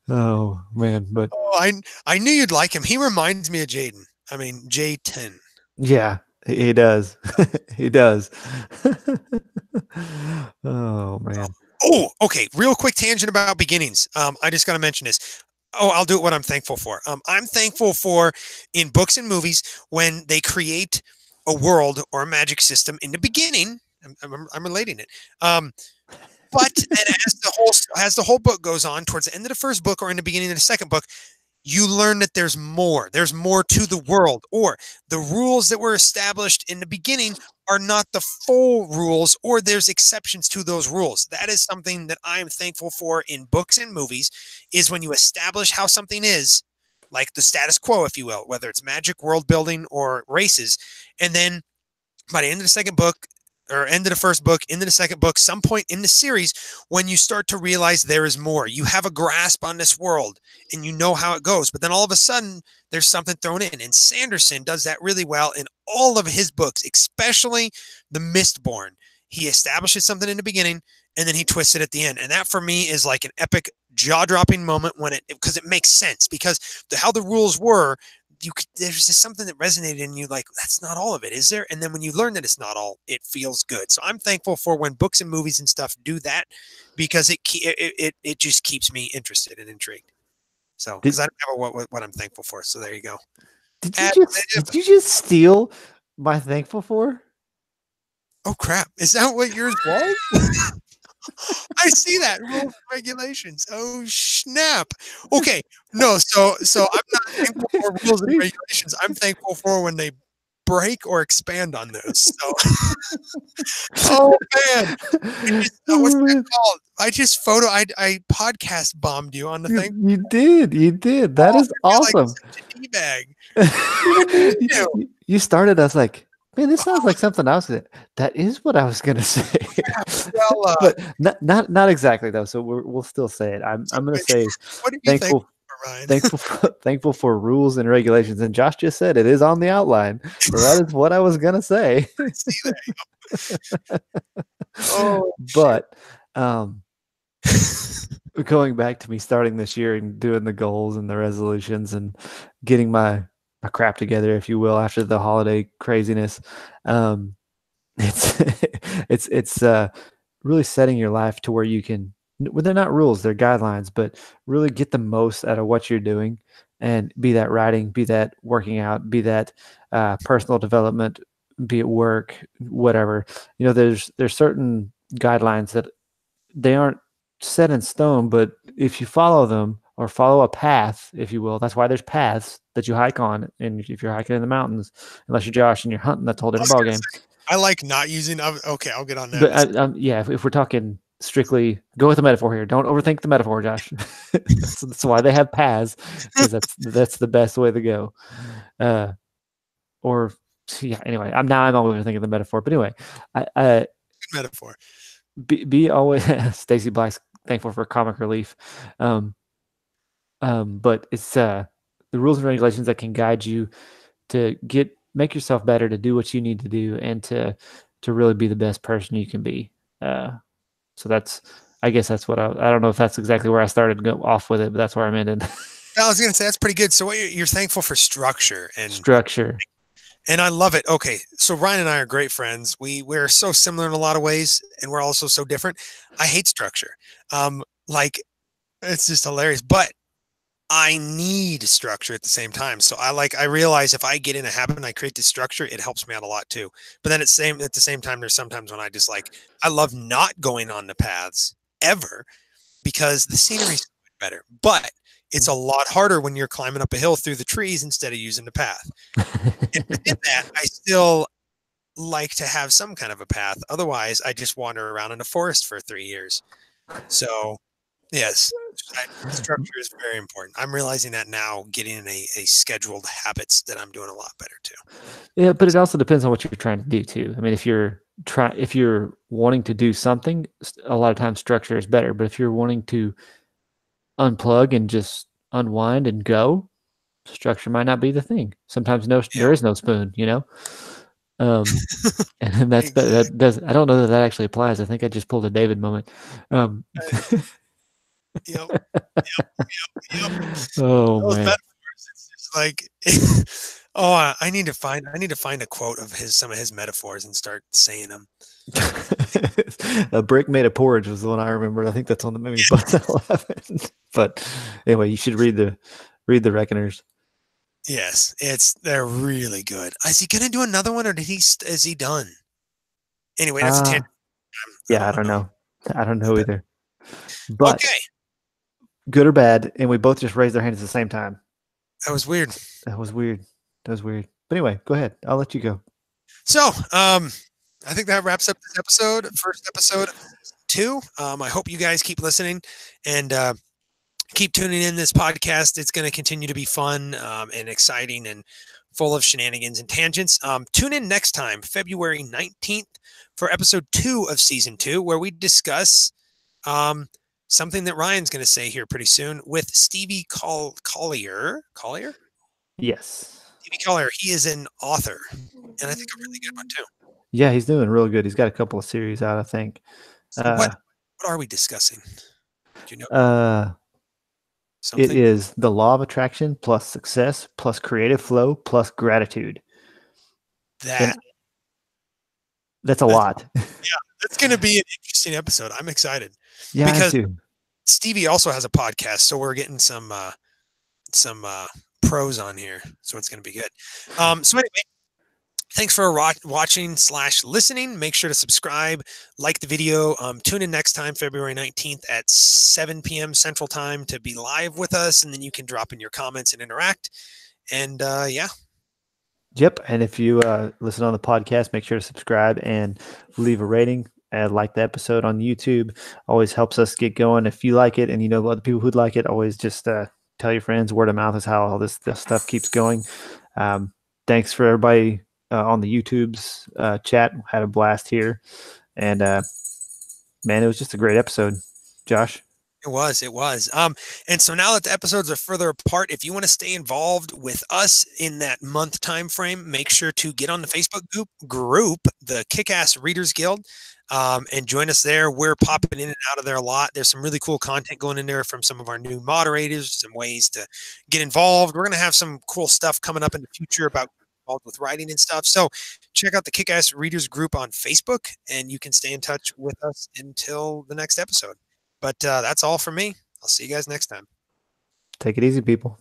Oh, man. But I knew you'd like him. He reminds me of Jaden. I mean, J10. Yeah, he does. He does. Oh, man. Oh, okay. Real quick tangent about beginnings. I just got to mention this. I'll do it. What I'm thankful for. I'm thankful for in books and movies when they create a world or a magic system in the beginning. I'm relating it. But as the whole book goes on towards the end of the first book or in the beginning of the second book, you learn that there's more to the world, or the rules that were established in the beginning are not the full rules, or there's exceptions to those rules. That is something that I'm thankful for in books and movies, is when you establish how something is, like the status quo, if you will, whether it's magic, world building, or races. And then by the end of the second book, or end of the first book, into the second book, some point in the series, when you start to realize there is more, you have a grasp on this world and you know how it goes, but then all of a sudden there's something thrown in. And Sanderson does that really well in all of his books, especially The Mistborn. He establishes something in the beginning and then he twists it at the end. And that for me is like an epic jaw-dropping moment because it makes sense, because how the rules were, there's just something that resonated in you, like, that's not all of it, is there? And then when you learn that it's not all, it feels good. So I'm thankful for when books and movies and stuff do that, because it just keeps me interested and intrigued. So, because Did I don't know what I'm thankful for. So there you go. did you just steal my thankful for? Oh crap! Is that what yours was? I see that, rules and regulations. Oh snap! Okay, no. So I'm not thankful for rules and regulations. I'm thankful for when they break or expand on those. So, oh man, what's Oh, that man. called? I podcast bombed you on the thing. You did. You did. That Oh, is I feel like awesome. such a d bag. Didn't mean to. You started us like, man, this sounds like something else. That is what I was gonna say. Well, But not exactly though. So we'll still say it. I'm gonna say what are you thankful thankful for, Ryan? thankful for rules and regulations. And Josh just said it is on the outline. So that is what I was gonna say. See that? Oh shit. But going back to me starting this year and doing the goals and the resolutions and getting my crap together, if you will, after the holiday craziness, it's it's really setting your life to where you can. Well, they're not rules; they're guidelines, but really get the most out of what you're doing, and be that writing, be that working out, be that personal development, be it work, whatever. There's certain guidelines that they aren't set in stone, but if you follow them or follow a path, if you will, that's why there's paths that you hike on. And if you're hiking in the mountains, unless you're Josh and you're hunting, that's a whole different ballgame. I like not using. Okay, I'll get on that. But yeah, if we're talking strictly, go with the metaphor here. Don't overthink the metaphor, Josh. That's why they have paths, because that's the best way to go. Or yeah. Anyway, I'm overthinking the metaphor. But anyway, Good metaphor. Be always Stacy Black's thankful for comic relief. But it's the rules and regulations that can guide you to make yourself better, to do what you need to do, and to really be the best person you can be. So I guess that's what I don't know if that's exactly where I started go off with it, but that's where I'm ended. I was going to say that's pretty good. So you're thankful for structure and structure. And I love it. Okay, so Ryan and I are great friends. We're so similar in a lot of ways, and we're also so different. I hate structure. Like, it's just hilarious. But I need structure at the same time. So I realize if I get in a habit and I create this structure, it helps me out a lot too. But then at the same time, there's sometimes when I love not going on the paths ever, because the scenery is better. But it's a lot harder when you're climbing up a hill through the trees instead of using the path. And within that, I still like to have some kind of a path. Otherwise, I just wander around in a forest for 3 years. So, yes, structure is very important. I'm realizing that now, getting in a scheduled habits, that I'm doing a lot better too. Yeah, but it also depends on what you're trying to do too. I mean, if you're wanting to do something, a lot of times structure is better. But if you're wanting to unplug and just unwind and go, structure might not be the thing. Sometimes there is no spoon, and that's Exactly. that does. I don't know that actually applies. I think I just pulled a David moment. Yep. Oh Those man. metaphors, it's just like, oh, I need to find a quote of some of his metaphors and start saying them. A brick made of porridge was the one I remembered. I think that's on the movie Buzz 11. But anyway, you should read the Reckoners. Yes, they're really good. Is he gonna do another one, or is he done? Anyway, that's a tangent. Yeah, I don't know. I don't know either. But okay, good or bad, and we both just raised our hands at the same time. that was weird. That was weird. But anyway, go ahead. I'll let you go. So, I think that wraps up this episode, first episode 2. I hope you guys keep listening and keep tuning in this podcast. It's going to continue to be fun and exciting and full of shenanigans and tangents. Tune in next time, February 19th, for episode 2 of season 2, where we discuss something that Ryan's going to say here pretty soon with Stevie Collier. Collier? Yes. Stevie Collier. He is an author, and I think a really good one too. Yeah, he's doing real good. He's got a couple of series out, I think. So what are we discussing? Do you know? It something? is the law of attraction plus success plus creative flow plus gratitude. And That that's a that's lot. yeah, that's going to be an interesting episode. I'm excited Yeah, I am because too. Stevie also has a podcast, so we're getting some pros on here, so it's going to be good. So anyway, thanks for watching / listening. Make sure to subscribe, like the video. Tune in next time, February 19th at 7 p.m. Central Time to be live with us, and then you can drop in your comments and interact. And yeah. Yep. And if you listen on the podcast, make sure to subscribe and leave a rating. Like the episode on YouTube. Always helps us get going. If you like it and you know other people who'd like it, always just tell your friends. Word of mouth is how all this stuff keeps going. Thanks for everybody on the YouTube's chat. Had a blast here. And man, it was just a great episode. Josh? It was, it was. And so now that the episodes are further apart, if you want to stay involved with us in that month time frame, make sure to get on the Facebook group, the Kick-Ass Readers Guild, and join us there. We're popping in and out of there a lot. There's some really cool content going in there from some of our new moderators, some ways to get involved. We're going to have some cool stuff coming up in the future about involved with writing and stuff. So check out the Kick-Ass Readers group on Facebook, and you can stay in touch with us until the next episode. But that's all from me. I'll see you guys next time. Take it easy, people.